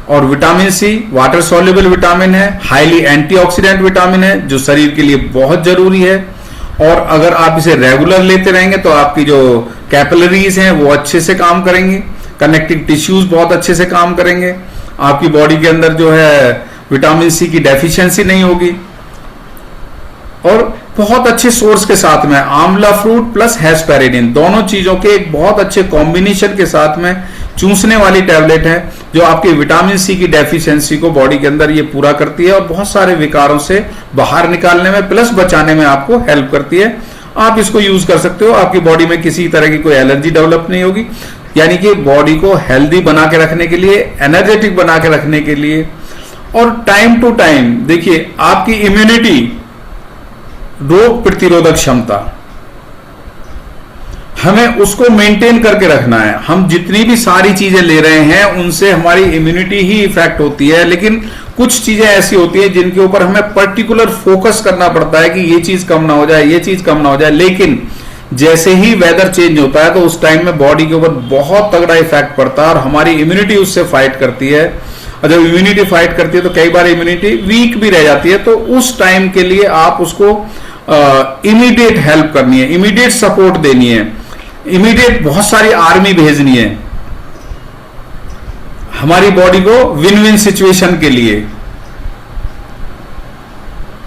और vitamin C water soluble vitamin है, हाईली एंटीऑक्सीडेंट विटामिन है, जो शरीर के लिए बहुत जरूरी है। और अगर आप इसे रेगुलर लेते रहेंगे तो आपकी जो कैपिलरीज हैं वो अच्छे से काम करेंगे, कनेक्टिव टिश्यूज बहुत अच्छे से काम करेंगे, आपकी बॉडी के अंदर जो है विटामिन सी की डेफिशिएंसी नहीं होगी। और बहुत अच्छे सोर्स के साथ में आंवला फ्रूट प्लस हेस्पेरिडिन, दोनों चीजों के एक बहुत अच्छे कॉम्बिनेशन के साथ में चूसने वाली टैबलेट है, जो आपकी विटामिन सी की डेफिशिएंसी को बॉडी के अंदर ये पूरा करती है, और बहुत सारे विकारों से बाहर निकालने में प्लस बचाने में आपको हेल्प करती है। आप इसको यूज कर सकते हो, आपकी बॉडी में किसी तरह की कोई एलर्जी डेवलप नहीं होगी, यानी कि बॉडी को हेल्दी बना के रखने के लिए, एनर्जेटिक बना के रखने के लिए। और टाइम टू टाइम देखिए, आपकी इम्यूनिटी, रोग प्रतिरोधक क्षमता, हमें उसको मेंटेन करके रखना है। हम जितनी भी सारी चीजें ले रहे हैं उनसे हमारी इम्यूनिटी ही इफेक्ट होती है, लेकिन कुछ चीजें ऐसी होती है जिनके ऊपर हमें पर्टिकुलर फोकस करना पड़ता है कि ये चीज कम ना हो जाए, ये चीज कम ना हो जाए। लेकिन जैसे ही वेदर चेंज होता है तो उस टाइम में बॉडी के ऊपर बहुत तगड़ा इफेक्ट पड़ता है, और हमारी इम्यूनिटी उससे फाइट करती है। और जब इम्यूनिटी फाइट करती है तो कई बार इम्यूनिटी वीक भी रह जाती है, तो उस टाइम के लिए आप उसको इमीडिएट हेल्प करनी है, इमीडिएट सपोर्ट देनी है, इमीडिएट बहुत सारी आर्मी भेजनी है हमारी बॉडी को विन विन सिचुएशन के लिए।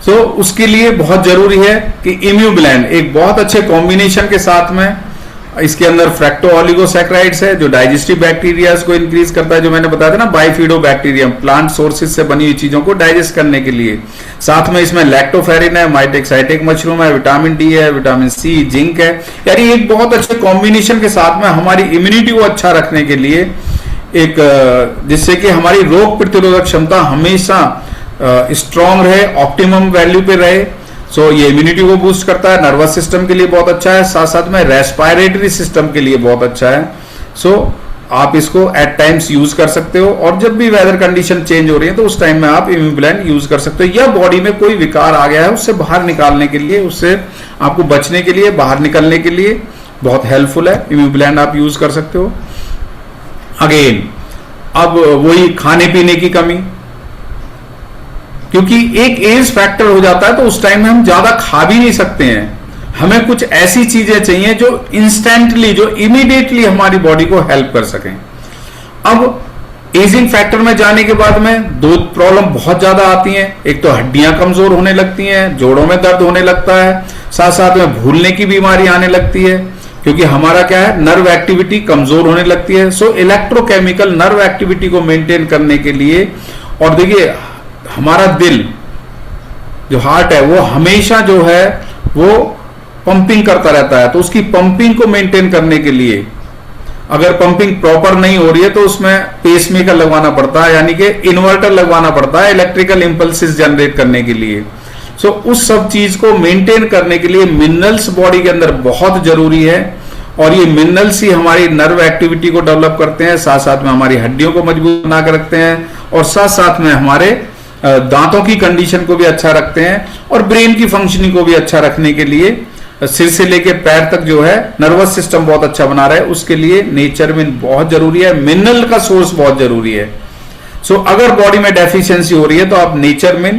सो उसके लिए बहुत जरूरी है कि इम्यूब्लेंड एक बहुत अच्छे कॉम्बिनेशन के साथ में, इसके अंदर फ्रैक्टो ऑलिगोसैकेराइड्स है जो डाइजेस्टिव बैक्टीरियाज को इंक्रीज करता है, जो मैंने बताया था ना, बाइफिडोबैक्टीरियम, प्लांट सोर्सेज से बनी हुई चीजों को डाइजेस्ट करने के लिए। साथ में इसमें लैक्टोफेरिन है, माइटेक्साइटिक मशरूम है, विटामिन डी है, विटामिन सी, जिंक है, यानी एक बहुत अच्छे कॉम्बिनेशन के साथ में हमारी इम्यूनिटी को अच्छा रखने के लिए, एक जिससे कि हमारी रोग प्रतिरोधक क्षमता हमेशा स्ट्रांग रहे, ऑप्टिमम वैल्यू पे रहे। सो ये इम्यूनिटी को बूस्ट करता है, नर्वस सिस्टम के लिए बहुत अच्छा है, साथ साथ में रेस्पिरेटरी सिस्टम के लिए बहुत अच्छा है। सो आप इसको एट टाइम्स यूज कर सकते हो, और जब भी वेदर कंडीशन चेंज हो रही है तो उस टाइम में आप इम्यूब्लेंड यूज कर सकते हो, या बॉडी में कोई विकार आ गया है उससे बाहर निकालने के लिए, उससे आपको बचने के लिए, बाहर निकलने के लिए बहुत हेल्पफुल है। इम्यूब्लेंड आप यूज कर सकते हो। अगेन अब वही खाने पीने की कमी, क्योंकि एक एज फैक्टर हो जाता है तो उस टाइम में हम ज्यादा खा भी नहीं सकते हैं। हमें कुछ ऐसी चीजें चाहिए जो इंस्टेंटली, जो इमीडिएटली हमारी बॉडी को हेल्प कर सकें। अब एजिंग फैक्टर में जाने के बाद में दो प्रॉब्लम बहुत ज्यादा आती हैं। एक तो हड्डियां कमजोर होने लगती हैं, जोड़ों में दर्द होने लगता है, साथ साथ में भूलने की बीमारी आने लगती है, क्योंकि हमारा क्या है, नर्व एक्टिविटी कमजोर होने लगती है। सो इलेक्ट्रोकेमिकल नर्व एक्टिविटी को मेंटेन करने के लिए, और देखिए हमारा दिल जो हार्ट है वो हमेशा जो है वो पंपिंग करता रहता है, तो उसकी पंपिंग को मेंटेन करने के लिए अगर पंपिंग प्रॉपर नहीं हो रही है तो उसमें पेसमेकर लगवाना पड़ता है, यानी कि इन्वर्टर लगवाना पड़ता है इलेक्ट्रिकल इंपल्सेस जनरेट करने के लिए। सो उस सब चीज को मेंटेन करने के लिए मिनरल्स बॉडी के अंदर बहुत जरूरी है, और ये मिनरल्स ही हमारी नर्व एक्टिविटी को डेवलप करते हैं, साथ साथ में हमारी हड्डियों को मजबूत बना कर रखते हैं, और साथ साथ में हमारे दांतों की कंडीशन को भी अच्छा रखते हैं, और ब्रेन की फंक्शनिंग को भी अच्छा रखने के लिए सिर से लेके पैर तक जो है नर्वस सिस्टम बहुत अच्छा बना रहा है, उसके लिए नेचर में बहुत जरूरी है, मिनरल का सोर्स बहुत जरूरी है। सो अगर बॉडी में डेफिशिएंसी हो रही है तो आप नेचर में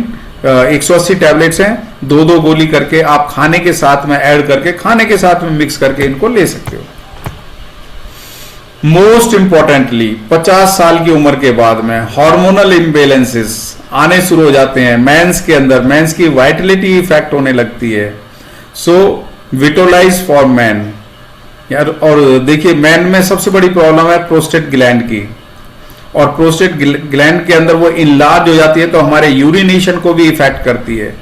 180 टैबलेट्स हैं, 2-2 गोली करके आप खाने के साथ में ऐड करके, खाने के साथ में मिक्स करके इनको ले सकते हो। मोस्ट इंपॉर्टेंटली 50 साल की उम्र के बाद में हार्मोनल इम्बैलेंसेस आने शुरू हो जाते हैं मेंस के अंदर, मेंस की वाइटलिटी इफेक्ट होने लगती है। सो विटोलाइज फॉर मैन यार, और देखिए मैन में सबसे बड़ी प्रॉब्लम है प्रोस्टेट ग्लैंड की, और प्रोस्टेट ग्लैंड के अंदर वो इनलार्ज हो जाती है तो हमारे यूरिनेशन को भी इफेक्ट करती है,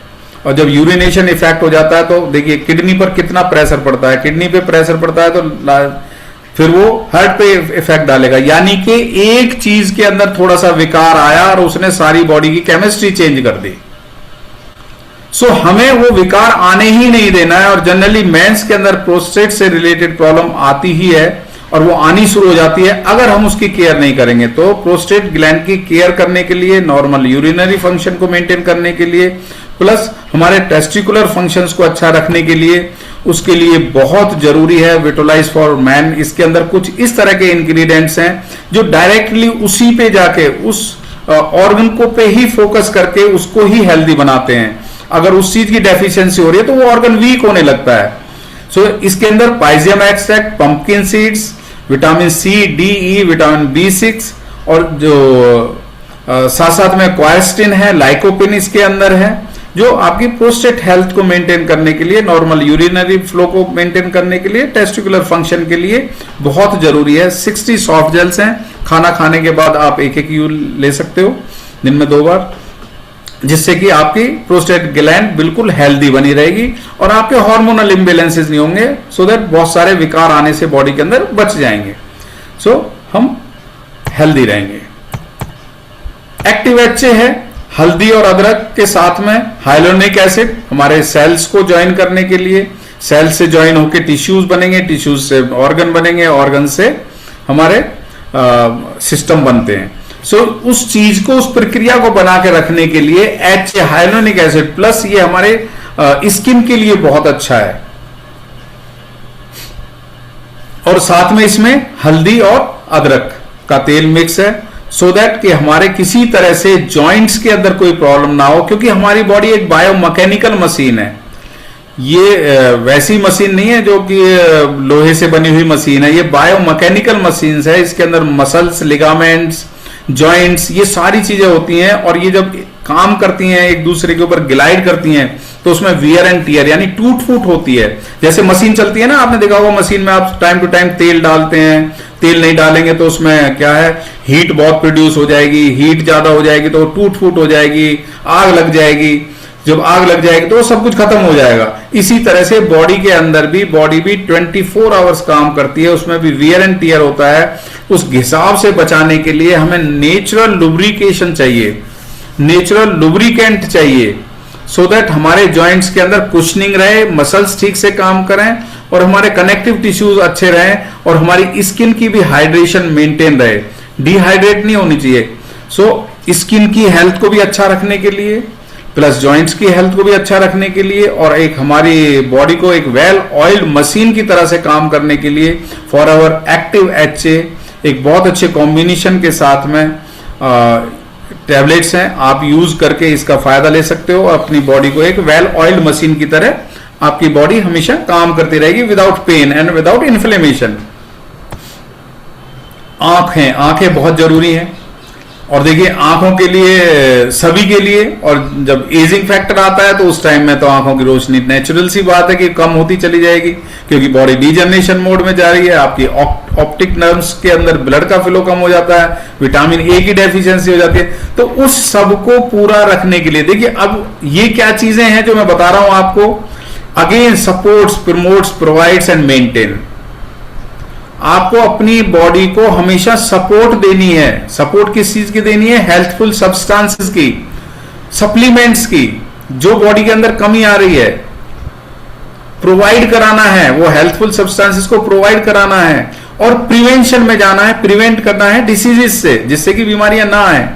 और जब यूरिनेशन इफेक्ट हो जाता है तो देखिए किडनी पर कितना प्रेशर पड़ता है, किडनी पे प्रेशर पड़ता है तो फिर वो हार्ट पे इफेक्ट डालेगा, यानी कि एक चीज के अंदर थोड़ा सा विकार आया और उसने सारी बॉडी की केमिस्ट्री चेंज कर दी। सो हमें वो विकार आने ही नहीं देना है, और जनरली मेंस के अंदर प्रोस्टेट से रिलेटेड प्रॉब्लम आती ही है, और वो आनी शुरू हो जाती है अगर हम उसकी केयर नहीं करेंगे। तो प्रोस्टेट ग्लैंड की केयर करने के लिए, नॉर्मल यूरिनरी फंक्शन को मेंटेन करने के लिए, प्लस हमारे टेस्टिकुलर फंक्शंस को अच्छा रखने के लिए, उसके लिए बहुत जरूरी है विटोलाइज फॉर मैन। इसके अंदर कुछ इस तरह के इंग्रेडिएंट्स हैं जो डायरेक्टली उसी पे जाके उस ऑर्गन को पे ही फोकस करके उसको ही हेल्दी बनाते हैं। अगर उस चीज की डेफिशिएंसी हो रही है तो वो ऑर्गन वीक होने लगता है। सो इसके अंदर pygeum extract, pumpkin seeds, vitamin C, D, E, vitamin B6, और जो साथ साथ में क्वारस्टिन है, लाइकोपिन इसके अंदर है, जो आपकी प्रोस्टेट हेल्थ को मेंटेन करने के लिए, नॉर्मल यूरिनरी फ्लो को मेंटेन करने के लिए, टेस्टिकुलर फंक्शन के लिए बहुत जरूरी है। 60 सॉफ्ट जेल्स हैं, खाना खाने के बाद आप एक यूज ले सकते हो दिन में 2 बार, जिससे कि आपकी प्रोस्टेट ग्लैंड बिल्कुल हेल्दी बनी रहेगी और आपके हार्मोनल इम्बैलेंसेस नहीं होंगे, सो दैट बहुत सारे विकार आने से बॉडी के अंदर बच जाएंगे। सो हम हेल्दी रहेंगे। एक्टिव HA है, हल्दी और अदरक के साथ में हाइलोनिक एसिड, हमारे सेल्स को ज्वाइन करने के लिए, सेल से ज्वाइन होकर टिश्यूज बनेंगे, टिश्यूज से ऑर्गन बनेंगे, ऑर्गन से हमारे सिस्टम बनते हैं। सो उस चीज को, उस प्रक्रिया को बना के रखने के लिए HA हाइलोनिक एसिड प्लस ये हमारे स्किन के लिए बहुत अच्छा है, और साथ में इसमें हल्दी और अदरक का तेल मिक्स है, सो दैट कि हमारे किसी तरह से जॉइंट्स के अंदर कोई प्रॉब्लम ना हो, क्योंकि हमारी बॉडी एक बायोमैकेनिकल मशीन है। ये वैसी मशीन नहीं है जो कि लोहे से बनी हुई मशीन है, ये बायोमैकेनिकल मशीन है। इसके अंदर मसल्स, लिगामेंट्स, जॉइंट्स, ये सारी चीजें होती हैं, और ये जब काम करती हैं, एक दूसरे के ऊपर ग्लाइड करती हैं, तो उसमें वियर एंड टियर यानी टूट फूट होती है। जैसे मशीन चलती है ना, आपने देखा होगा मशीन में आप टाइम टू टाइम तेल डालते हैं, तेल नहीं डालेंगे तो उसमें क्या है, हीट बहुत प्रोड्यूस हो जाएगी, हीट ज्यादा हो जाएगी तो टूट फूट हो जाएगी, आग लग जाएगी, जब आग लग जाएगी तो सब कुछ खत्म हो जाएगा। इसी तरह से बॉडी के अंदर भी, बॉडी भी 24 आवर्स काम करती है, उसमें भी वियर एंड टियर होता है। उस हिसाब से बचाने के लिए हमें नेचुरल लुब्रिकेशन चाहिए, नेचुरल लुब्रिकेंट चाहिए, सो दैट हमारे जॉइंट्स के अंदर कुशनिंग रहे, मसल्स ठीक से काम करें, और हमारे कनेक्टिव टिश्यूज अच्छे रहें, और हमारी स्किन की भी हाइड्रेशन मेंटेन रहे, डिहाइड्रेट नहीं होनी चाहिए। सो स्किन की हेल्थ को भी अच्छा रखने के लिए, प्लस जॉइंट्स की हेल्थ को भी अच्छा रखने के लिए, और एक हमारी बॉडी को एक वेल ऑयल्ड मशीन की तरह से काम करने के लिए, फॉर आवर एक्टिव HA एक बहुत अच्छे कॉम्बिनेशन के साथ में टैबलेट्स हैं, आप यूज करके इसका फायदा ले सकते हो। अपनी बॉडी को एक वेल ऑयल्ड मशीन की तरह आपकी बॉडी हमेशा काम करती रहेगी without pain and without inflammation. आंखें बहुत जरूरी हैं, और देखिए आंखों के लिए, सभी के लिए, और जब एजिंग फैक्टर आता है तो उस टाइम में तो आंखों की रोशनी नेचुरल सी बात है कि कम होती चली जाएगी, क्योंकि बॉडी डीजनरेशन मोड में जा रही है। आपकी ऑप्टिक नर्व्स के अंदर ब्लड का फ्लो कम हो जाता है, विटामिन ए की डेफिशिएंसी हो जाती है। तो उस सब को पूरा रखने के लिए देखिए, अब ये क्या चीजें हैं जो मैं बता रहा हूं आपको। Again supports, promotes, provides and maintain. आपको अपनी बॉडी को हमेशा सपोर्ट देनी है। सपोर्ट किस चीज की देनी है? हेल्थफुल सब्सटेंसेस की, सप्लीमेंट्स की, जो बॉडी के अंदर कमी आ रही है प्रोवाइड कराना है, वो हेल्थफुल सब्सटेंसेस को प्रोवाइड कराना है, और प्रिवेंशन में जाना है, प्रिवेंट करना है डिसीजेस से, जिससे कि बीमारियां ना आए,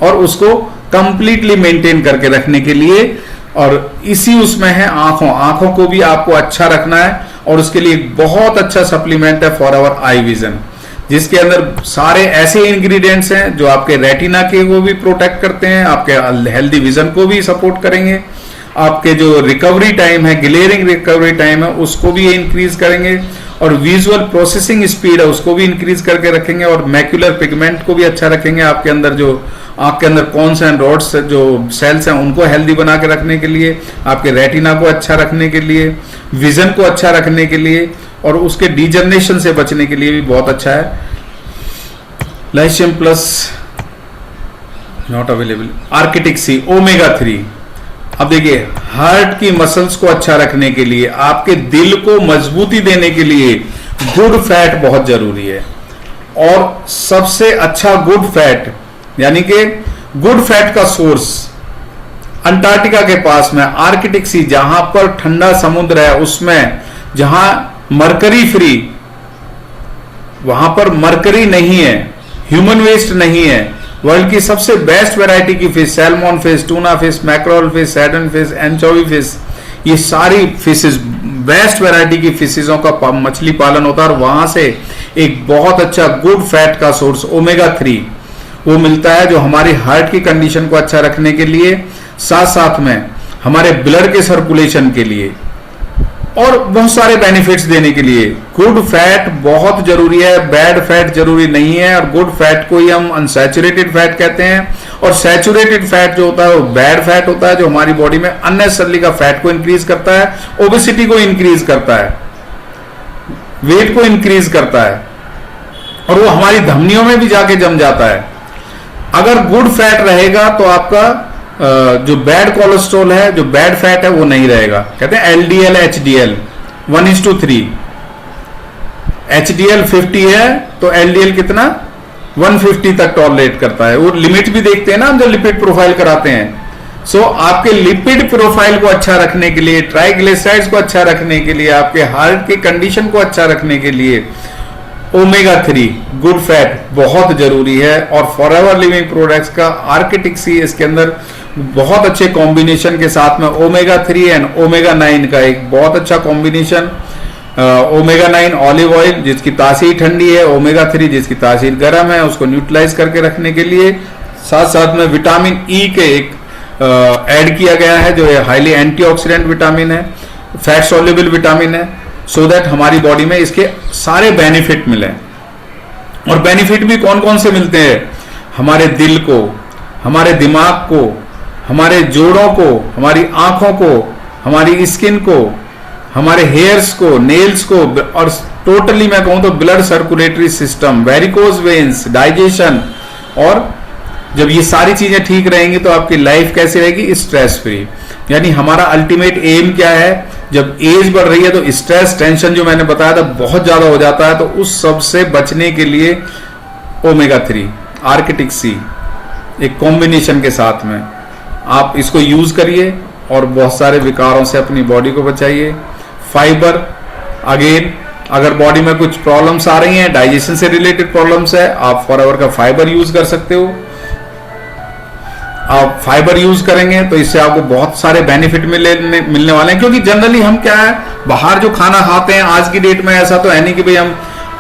और उसको कंप्लीटली मेंटेन करके रखने के लिए। और इसी उसमें है आंखों को भी आपको अच्छा रखना है, और उसके लिए बहुत अच्छा सप्लीमेंट है फॉर आवर आई विजन, जिसके अंदर सारे ऐसे इंग्रेडिएंट्स हैं जो आपके रेटिना के को भी प्रोटेक्ट करते हैं, आपके हेल्दी विजन को भी सपोर्ट करेंगे, आपके जो रिकवरी टाइम है, ग्लेयरिंग रिकवरी टाइम है, उसको भी इंक्रीज करेंगे, और विजुअल प्रोसेसिंग स्पीड है उसको भी इंक्रीज करके रखेंगे, और मैक्यूलर पिगमेंट को भी अच्छा रखेंगे। आपके अंदर जो आंख के अंदर कॉन्स एंड रॉड्स जो सेल्स हैं उनको हेल्दी बना के रखने के लिए, आपके रेटिना को अच्छा रखने के लिए, विजन को अच्छा रखने के लिए, और उसके डीजनरेशन से बचने के लिए भी बहुत अच्छा है। Lycium plus not available. Arctic Sea, omega 3। अब देखिए, हार्ट की मसल्स को अच्छा रखने के लिए, आपके दिल को मजबूती देने के लिए गुड फैट बहुत जरूरी है। और सबसे अच्छा गुड फैट, यानी कि गुड फैट का सोर्स अंटार्कटिका के पास में आर्कटिक सी, जहां पर ठंडा समुद्र है, उसमें जहां मरकरी फ्री, वहां पर मरकरी नहीं है, ह्यूमन वेस्ट नहीं है, वर्ल्ड की सबसे बेस्ट वैरायटी की fish, salmon fish, tuna fish, mackerel fish, sardine fish, anchovy fish, ये सारी फिशेस बेस्ट वैरायटी की फिशेजों का मछली पालन होता है। और वहां से एक बहुत अच्छा गुड फैट का सोर्स ओमेगा 3 वो मिलता है, जो हमारी हार्ट की कंडीशन को अच्छा रखने के लिए, साथ साथ में हमारे ब्लड के सर्कुलेशन के लिए, और बहुत सारे बेनिफिट्स देने के लिए। गुड फैट बहुत जरूरी है, बैड फैट जरूरी नहीं है। और गुड फैट को ही हम अनसैचुरेटेड फैट कहते हैं, और सैचुरेटेड फैट जो होता है वो बैड फैट होता है, जो हमारी बॉडी में अननेसेसरली का फैट को इंक्रीज करता है, ओबेसिटी को इंक्रीज करता है, वेट को इंक्रीज करता है, और वो हमारी धमनियों में भी जाके जम जाता है। अगर गुड फैट रहेगा तो आपका जो बैड कोलेस्ट्रॉल है, जो बैड फैट है, वो नहीं रहेगा। कहते हैं एलडीएल एचडीएल 1:3। एचडीएल 50 है तो एलडीएल कितना 150 तक टॉलरेट करता है। वो लिमिट भी देखते हैं ना हम जब लिपिड प्रोफाइल कराते हैं। सो आपके लिपिड प्रोफाइल को अच्छा रखने के लिए, ट्राइग्लिसराइड्स को अच्छा रखने के लिए, आपके हार्ट की कंडीशन को अच्छा रखने के लिए ओमेगा 3 गुड फैट बहुत जरूरी है। और फॉरएवर लिविंग प्रोडक्ट्स का आर्किटिक सी, इसके अंदर बहुत अच्छे कॉम्बिनेशन के साथ में ओमेगा 3 एंड ओमेगा 9 का एक बहुत अच्छा कॉम्बिनेशन। ओमेगा 9 ऑलिव ऑयल जिसकी तासीर ठंडी है, ओमेगा 3 जिसकी तासीर गर्म है, उसको न्यूट्रलाइज करके रखने के लिए, साथ साथ में विटामिन ई के एक ऐड किया गया है जो हाईली एंटीऑक्सीडेंट विटामिन है, फैट सोल्यूबल विटामिन है, सो दैट हमारी बॉडी में इसके सारे बेनिफिट मिले। और बेनिफिट भी कौन कौन से मिलते हैं? हमारे दिल को, हमारे दिमाग को, हमारे जोड़ों को, हमारी आंखों को, हमारी स्किन को, हमारे हेयर्स को, नेल्स को, और टोटली मैं कहूं तो blood circulatory system, varicose veins, digestion. और जब ये सारी चीजें ठीक रहेंगी तो आपकी लाइफ कैसी रहेगी? Stress free. यानी हमारा अल्टीमेट एम क्या है? जब एज बढ़ रही है तो स्ट्रेस, टेंशन जो मैंने बताया था बहुत ज्यादा हो जाता है, तो उस सब से बचने के लिए ओमेगा 3 आर्किटिक सी एक कॉम्बिनेशन के साथ में आप इसको यूज करिए और बहुत सारे विकारों से अपनी बॉडी को बचाइए। फाइबर, अगेन अगर बॉडी में कुछ प्रॉब्लम्स आ रही हैं, डाइजेशन से रिलेटेड प्रॉब्लम्स है, आप फॉरएवर का फाइबर यूज कर सकते हो। आप फाइबर यूज करेंगे तो इससे आपको बहुत सारे बेनिफिट मिलने वाले हैं। क्योंकि जनरली हम क्या है, बाहर जो खाना खाते हैं आज की डेट में, ऐसा तो है नहीं कि भाई हम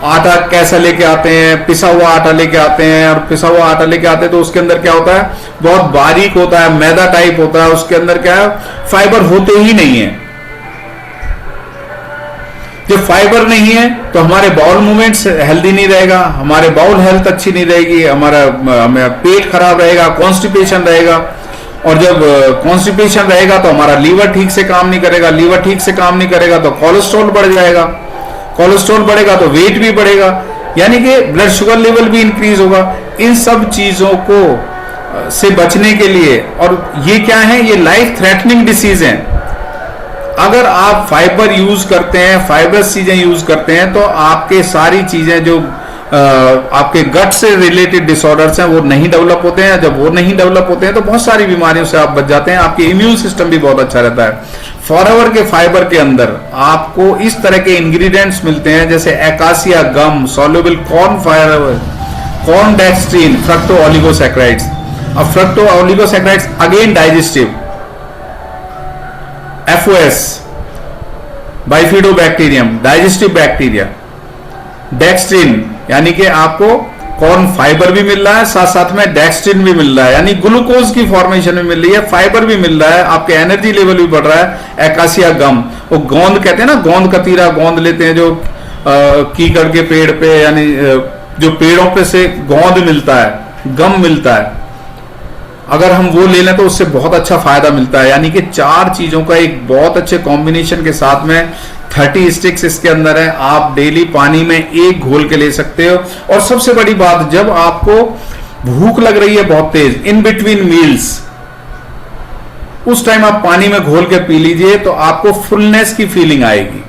आटा कैसा लेके आते हैं, पिसा हुआ आटा लेके आते हैं, और पिसा हुआ आटा लेके आते हैं तो उसके अंदर क्या होता है, बहुत बारीक होता है, मैदा टाइप होता है, उसके अंदर क्या है, फाइबर होते ही नहीं है। जब फाइबर नहीं है तो हमारे बाउल मूवमेंट्स हेल्दी नहीं रहेगा, हमारे बाउल हेल्थ अच्छी नहीं रहेगी, हमारा पेट खराब रहेगा, कॉन्स्टिपेशन रहेगा, और जब कॉन्स्टिपेशन रहेगा तो हमारा लीवर ठीक से काम नहीं करेगा, लीवर ठीक से काम नहीं करेगा तो कोलेस्ट्रॉल बढ़ जाएगा, कोलेस्ट्रॉल बढ़ेगा तो वेट भी बढ़ेगा, यानी कि ब्लड शुगर लेवल भी इंक्रीज होगा। इन सब चीजों को से बचने के लिए, और ये क्या है, ये लाइफ थ्रेटनिंग डिसीज है। अगर आप फाइबर यूज करते हैं, फाइबरस चीजें यूज करते हैं, तो आपके सारी चीजें जो आपके गट से रिलेटेड डिसऑर्डर्स हैं वो नहीं डेवलप होते हैं। जब वो नहीं डेवलप होते हैं तो बहुत सारी बीमारियों से आप बच जाते हैं, आपके इम्यून सिस्टम भी बहुत अच्छा रहता है। फॉरएवर के फाइबर के अंदर आपको इस तरह के इंग्रेडिएंट्स मिलते हैं जैसे acacia gum, soluble corn fibre, corn dextrin, fructo oligosaccharides. अब fructo oligosaccharides again digestive, FOS, bifidobacterium, digestive bacteria, dextrin, यानी कि आपको कॉर्न फाइबर भी मिल रहा है, साथ साथ में डेक्स्ट्रिन भी मिल रहा है, यानी ग्लूकोज की फॉर्मेशन भी मिल रही है, फाइबर भी मिल रहा है, आपके एनर्जी लेवल भी बढ़ रहा है। एकासिया गम, वो गोंद कहते हैं ना, गोंद कतीरा, गोंद लेते हैं जो कीकड़ के पेड़ पे, यानी जो पेड़ों पे से गोंद मिलता है, गम मिलता है, अगर हम वो ले लें तो उससे बहुत अच्छा फायदा मिलता है। यानी कि 4 चीजों का एक बहुत अच्छे कॉम्बिनेशन के साथ में 30 स्टिक्स इसके अंदर है। आप डेली पानी में एक घोल के ले सकते हो। और सबसे बड़ी बात, जब आपको भूख लग रही है बहुत तेज, इन बिटवीन मील्स, उस टाइम आप पानी में घोल के पी लीजिए तो आपको फुलनेस की फीलिंग आएगी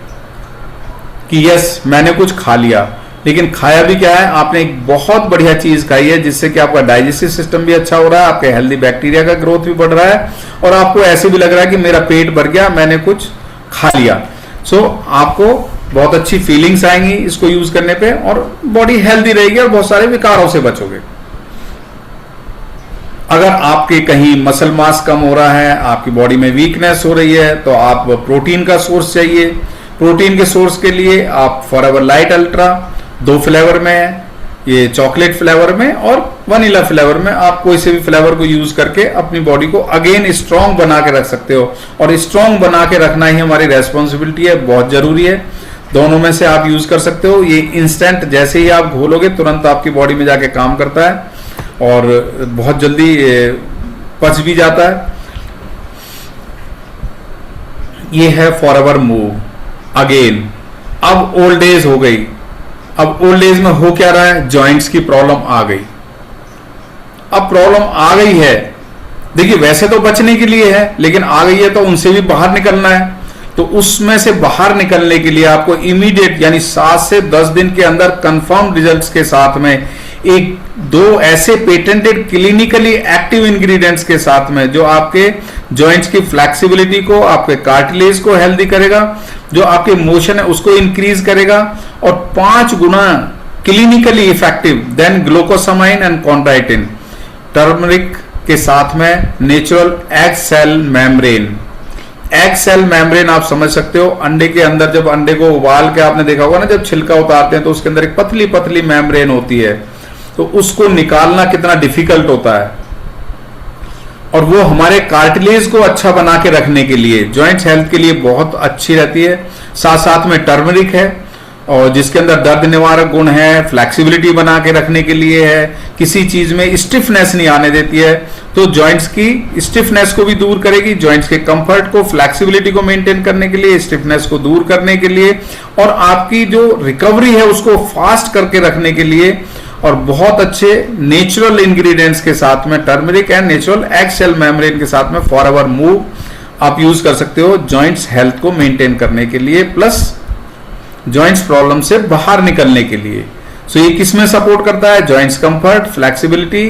कि यस मैंने कुछ खा लिया। लेकिन खाया भी क्या है, आपने एक बहुत बढ़िया चीज खाई है जिससे कि आपका डाइजेस्टिव सिस्टम भी अच्छा हो रहा है, आपके हेल्दी बैक्टीरिया का ग्रोथ भी बढ़ रहा है, और आपको ऐसे भी लग रहा है कि मेरा पेट भर गया, मैंने कुछ खा लिया। सो आपको बहुत अच्छी फीलिंग्स आएंगी इसको यूज करने पे, और बॉडी हेल्दी रहेगी और बहुत सारे विकारों से बचोगे। अगर आपके कहीं मसल मास कम हो रहा है, आपकी बॉडी में वीकनेस हो रही है, तो आप प्रोटीन का सोर्स चाहिए। प्रोटीन के सोर्स के लिए आप फॉरएवर लाइट अल्ट्रा 2 फ्लेवर में है, ये चॉकलेट फ्लेवर में और वनीला फ्लेवर में, आप कोई से भी फ्लेवर को यूज करके अपनी बॉडी को अगेन स्ट्रांग बना के रख सकते हो। और स्ट्रांग बना के रखना ही हमारी रेस्पॉन्सिबिलिटी है, बहुत जरूरी है। दोनों में से आप यूज कर सकते हो। ये इंस्टेंट जैसे ही आप घोलोगे तुरंत आपकी बॉडी में जाके काम करता है और बहुत जल्दी पच भी जाता है। ये है फॉरएवर मूव। अगेन अब ओल्ड एज हो गई, अब ओल्ड एज में हो क्या रहा है, जॉइंट्स की प्रॉब्लम आ गई। अब प्रॉब्लम आ गई है, देखिए वैसे तो बचने के लिए है, लेकिन आ गई है तो उनसे भी बाहर निकलना है। तो उसमें से बाहर निकलने के लिए आपको इमीडिएट यानी 7 से 10 दिन के अंदर कंफर्म रिजल्ट्स के साथ में 1-2 ऐसे पेटेंटेड क्लिनिकली एक्टिव इंग्रेडिएंट्स के साथ में जो आपके जॉइंट्स की फ्लेक्सिबिलिटी को, आपके कार्टिलेज को हेल्दी करेगा, जो आपके मोशन है उसको इंक्रीज करेगा, और 5 गुना clinically effective than glucosamine and chondroitin, turmeric के साथ में natural egg shell membrane. Egg shell membrane आप समझ सकते हो, अंडे के अंदर जब अंडे को उबाल के आपने देखा होगा ना, जब छिलका उतारते हैं तो उसके अंदर एक पतली पतली मेम्ब्रेन होती है, तो उसको निकालना कितना डिफिकल्ट होता है। और वो हमारे कार्टिलेज को अच्छा बना के रखने के लिए, जॉइंट्स हेल्थ के लिए बहुत अच्छी रहती है। साथ साथ में टर्मरिक है, और जिसके अंदर दर्द निवारक गुण है, फ्लेक्सिबिलिटी बना के रखने के लिए है, किसी चीज में स्टिफनेस नहीं आने देती है, तो जॉइंट्स की स्टिफनेस को भी दूर करेगी, जॉइंट्स के कंफर्ट को, फ्लेक्सिबिलिटी को मेंटेन करने के लिए, स्टिफनेस को दूर करने के लिए, और आपकी जो रिकवरी है उसको फास्ट करके रखने के लिए। और बहुत अच्छे नेचुरल इंग्रेडिएंट्स के साथ में, turmeric and natural egg shell membrane के साथ में फॉरएवर मूव आप यूज कर सकते हो जॉइंट्स हेल्थ को मेंटेन करने के लिए, प्लस जॉइंट्स प्रॉब्लम से बाहर निकलने के लिए। सो ये किसमें सपोर्ट करता है, जॉइंट्स कंफर्ट, फ्लेक्सिबिलिटी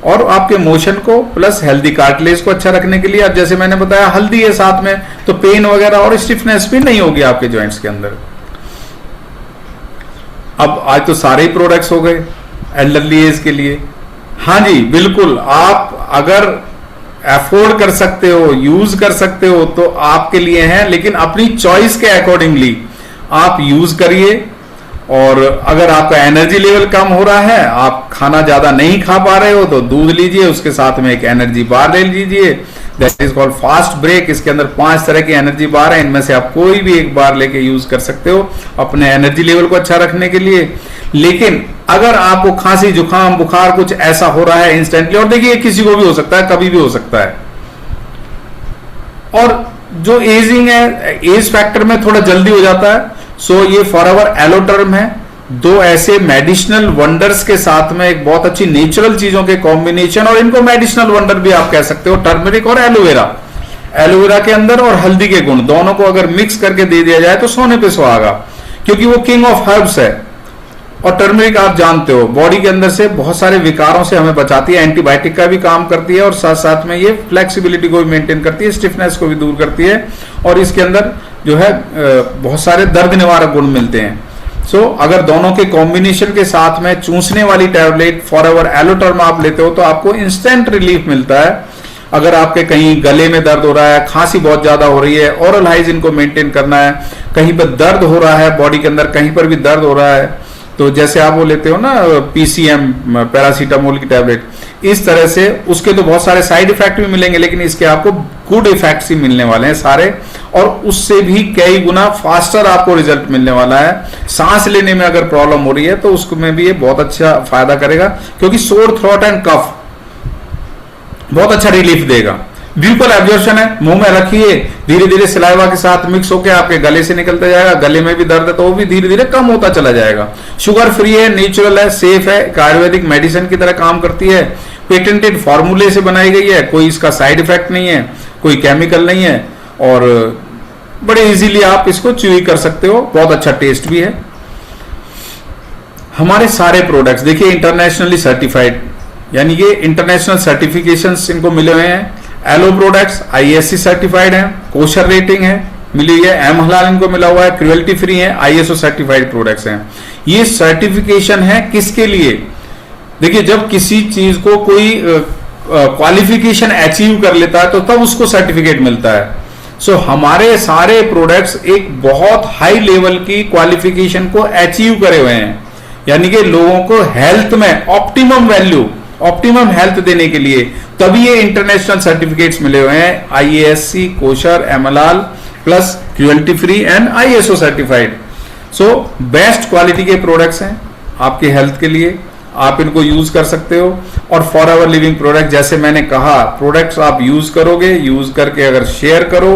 और आपके मोशन को, प्लस हेल्दी कार्टिलेज को अच्छा रखने के लिए। अब जैसे मैंने बताया हल्दी है साथ में, तो पेन वगैरह और स्टिफनेस भी नहीं होगी आपके जॉइंट्स के अंदर। अब आज तो सारे ही प्रोडक्ट्स हो गए एल्डरली एज के लिए। हाँ जी बिल्कुल, आप अगर अफोर्ड कर सकते हो, यूज कर सकते हो तो आपके लिए हैं, लेकिन अपनी चॉइस के अकॉर्डिंगली आप यूज करिए। और अगर आपका एनर्जी लेवल कम हो रहा है, आप खाना ज्यादा नहीं खा पा रहे हो, तो दूध लीजिए, उसके साथ में एक एनर्जी बार ले लीजिए, that is called fast break. इसके अंदर 5 तरह की एनर्जी बार है, इनमें से आप कोई भी एक बार लेके यूज कर सकते हो अपने एनर्जी लेवल को अच्छा रखने के लिए। लेकिन अगर आपको खांसी जुकाम बुखार कुछ ऐसा हो रहा है इंस्टेंटली, और देखिए किसी को भी हो सकता है, कभी भी हो सकता है, और जो एजिंग है, एज फैक्टर में थोड़ा जल्दी हो जाता है, सो ये फॉरएवर एलोटर्म है। दो ऐसे मेडिसिनल वंडर्स के साथ में एक बहुत अच्छी नेचुरल चीजों के कॉम्बिनेशन, और इनको मेडिसिनल वंडर भी आप कह सकते हो, टर्मरिक और एलोवेरा। एलोवेरा के अंदर और हल्दी के गुण दोनों को अगर मिक्स करके दे दिया जाए तो सोने पे सुहागा, क्योंकि वो किंग ऑफ हर्ब्स है। और टर्मरिक आप जानते हो बॉडी के अंदर से बहुत सारे विकारों से हमें बचाती है, एंटीबायोटिक का भी काम करती है, और साथ साथ में ये फ्लेक्सिबिलिटी को भी मेंटेन करती है, स्टिफनेस को भी दूर करती है, और इसके अंदर जो है बहुत सारे दर्द निवारक गुण मिलते हैं। सो अगर दोनों के कॉम्बिनेशन के साथ में चूसने वाली टैबलेट फॉरएवर एलोटर्म आप लेते हो तो आपको इंस्टेंट रिलीफ मिलता है। अगर आपके कहीं गले में दर्द हो रहा है, खांसी बहुत ज्यादा हो रही है, ओरल हाइजीन को मेंटेन करना है, कहीं पर दर्द हो रहा है बॉडी के अंदर, कहीं पर भी दर्द हो रहा है, तो जैसे आप वो लेते हो ना पीसीएम पैरासीटामोल की टैबलेट, इस तरह से उसके तो बहुत सारे साइड इफेक्ट भी मिलेंगे, लेकिन इसके आपको गुड इफेक्ट्स ही मिलने वाले हैं सारे, और उससे भी कई गुना फास्टर आपको रिजल्ट मिलने वाला है। सांस लेने में अगर प्रॉब्लम हो रही है तो उसमें भी ये बहुत अच्छा फायदा करेगा, क्योंकि सोर थ्रोट एंड कफ बहुत अच्छा रिलीफ देगा। ब्यूपल एब्जॉर्प्शन है, मुंह में रखिए, धीरे धीरे सलाइवा के साथ मिक्स होकर आपके गले से निकलता जाएगा, गले में भी दर्द है तो वो भी धीरे धीरे कम होता चला जाएगा। शुगर फ्री है, नेचुरल है, सेफ है, आयुर्वेदिक मेडिसिन की तरह काम करती है, पेटेंटेड फॉर्मूले से बनाई गई है, कोई इसका साइड इफेक्ट नहीं है, कोई केमिकल नहीं है, और बड़े इजीली आप इसको च्यूई कर सकते हो, बहुत अच्छा टेस्ट भी है। हमारे सारे प्रोडक्ट्स देखिए इंटरनेशनली सर्टिफाइड, यानी ये इंटरनेशनल सर्टिफिकेशंस इनको मिले हुए हैं। एलो प्रोडक्ट्स आईएससी सर्टिफाइड है, कोशर रेटिंग है मिली हुई है, एम हलाल इनको मिला हुआ है, क्रुएल्टी फ्री है, आईएसओ सर्टिफाइड प्रोडक्ट्स हैं। ये सर्टिफिकेशन है किसके लिए? देखिए जब किसी चीज को कोई क्वालिफिकेशन अचीव कर लेता है तो तब उसको सर्टिफिकेट मिलता है। सो हमारे सारे प्रोडक्ट्स एक बहुत हाई लेवल की क्वालिफिकेशन को अचीव करे हुए हैं, यानी कि लोगों को हेल्थ में ऑप्टिमम वैल्यू, ऑप्टिमम हेल्थ देने के लिए तभी ये इंटरनेशनल सर्टिफिकेट्स मिले हुए हैं, आईएएससी, कोशर, एमएलआल plus cruelty free and ISO certified. So best quality के प्रोडक्ट्स हैं आपके हेल्थ के लिए, आप इनको यूज कर सकते हो। और फॉरएवर लिविंग प्रोडक्ट, जैसे मैंने कहा, प्रोडक्ट्स आप यूज करोगे, यूज करके अगर शेयर करो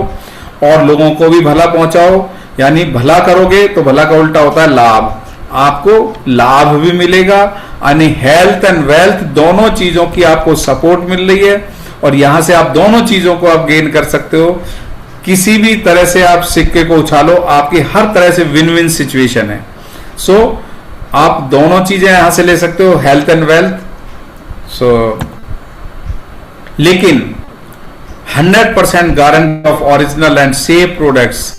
और लोगों को भी भला पहुंचाओ, यानी भला करोगे तो भला का उल्टा होता है लाभ, आपको लाभ भी मिलेगा, यानी हेल्थ एंड वेल्थ दोनों चीजों की आपको सपोर्ट मिल रही है, और यहां से आप दोनों चीजों को आप गेन कर सकते हो। किसी भी तरह से आप सिक्के को उछालो, आपकी हर तरह से विन विन सिचुएशन है। सो आप दोनों चीजें यहां से ले सकते हो, हेल्थ एंड वेल्थ। लेकिन 100% guarantee of original and safe products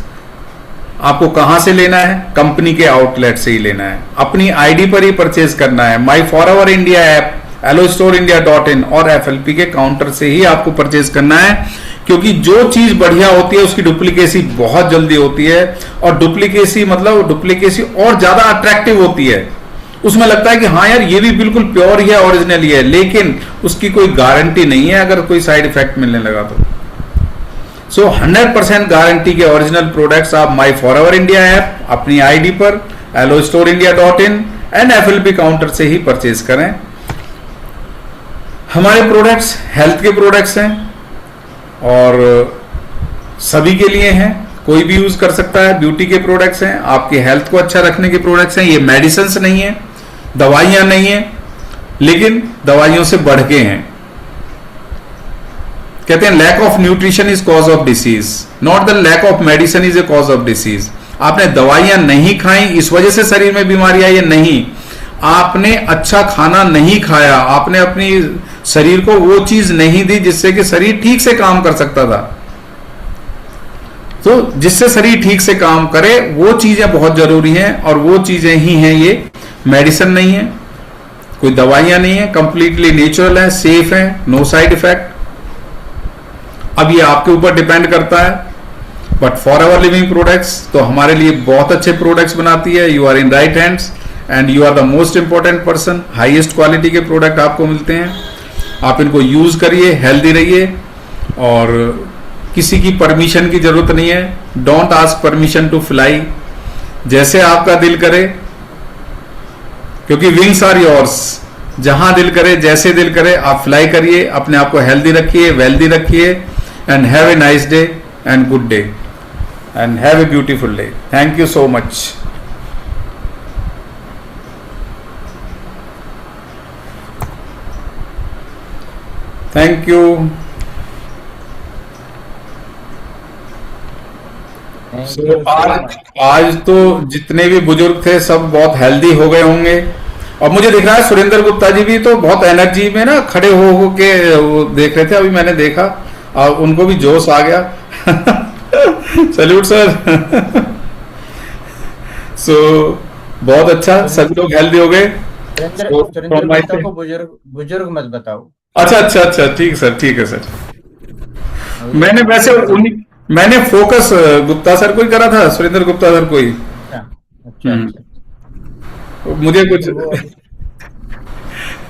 आपको कहां से लेना है? कंपनी के आउटलेट से ही लेना है, अपनी आईडी पर ही परचेज करना है। माई फॉरएवर इंडिया ऐप, allostorindia.in और एफएलपी के काउंटर से ही आपको परचेज करना है, क्योंकि जो चीज बढ़िया होती है उसकी डुप्लीकेसी बहुत जल्दी होती है, और डुप्लीकेसी मतलब डुप्लीकेसी और ज्यादा अट्रैक्टिव होती है। उसमें लगता है कि हाँ यार ये भी बिल्कुल प्योर ही है, ओरिजिनल ही है, लेकिन उसकी कोई गारंटी नहीं है अगर कोई साइड इफेक्ट मिलने लगा तो। सो 100% गारंटी के ओरिजिनल प्रोडक्ट्स आप माई फॉरएवर इंडिया ऐप, अपनी आईडी पर allostorindia.in एंड एफएलपी काउंटर से ही परचेज करें। हमारे प्रोडक्ट्स हेल्थ के प्रोडक्ट्स हैं और सभी के लिए हैं, कोई भी यूज कर सकता है। ब्यूटी के प्रोडक्ट्स हैं, आपके हेल्थ को अच्छा रखने के प्रोडक्ट्स हैं। ये मेडिसिन नहीं है, दवाइयां नहीं है, लेकिन दवाइयों से बढ़ के हैं। कहते हैं lack of nutrition is cause of disease, not the lack of medicine is a cause of disease. आपने दवाइयां नहीं खाई इस वजह से शरीर में बीमारी आई है, नहीं, आपने अच्छा खाना नहीं खाया, आपने अपनी शरीर को वो चीज नहीं दी जिससे कि शरीर ठीक से काम कर सकता था। तो जिससे शरीर ठीक से काम करे वो चीजें बहुत जरूरी हैं, और वो चीजें ही हैं ये, मेडिसिन नहीं है, कोई दवाइयां नहीं है, कंप्लीटली नेचुरल है, सेफ है, नो साइड इफेक्ट। अब ये आपके ऊपर डिपेंड करता है but forever living products तो हमारे लिए बहुत अच्छे प्रोडक्ट्स बनाती है। You are in right hands and you are the most important person. Highest quality के प्रोडक्ट आपको मिलते हैं, आप इनको यूज करिए, हेल्दी रहिए, और किसी की परमिशन की जरूरत नहीं है। Don't ask permission to fly, जैसे आपका दिल करे, क्योंकि विंग्स आर योर्स। जहां दिल करे, जैसे दिल करे, आप फ्लाई करिए, अपने आप को हेल्दी रखिए, वेल्दी रखिए, and have a nice day and good day and have a beautiful day. Thank you so much. Thank you. आज तो जितने भी बुजुर्ग थे सब बहुत हेल्दी हो गए होंगे, और मुझे दिख रहा है सुरेंद्र गुप्ता जी भी तो बहुत एनर्जी में ना खड़े हो के वो देख रहे थे, अभी मैंने देखा, और उनको भी जोश आ गया। Salute sir. सो बहुत अच्छा, सभी लोग हेल्दी हो गए। सुरेंद्र गुप्ता को बुजुर्ग मत बताओ। अच्छा अच्छा अच्छा, ठीक सर, ठीक है सर। मैंने वैसे मैंने फोकस गुप्ता सर को ही करा था, सुरेंद्र गुप्ता सर को ही। अच्छा अच्छा अच्छा। मुझे कुछ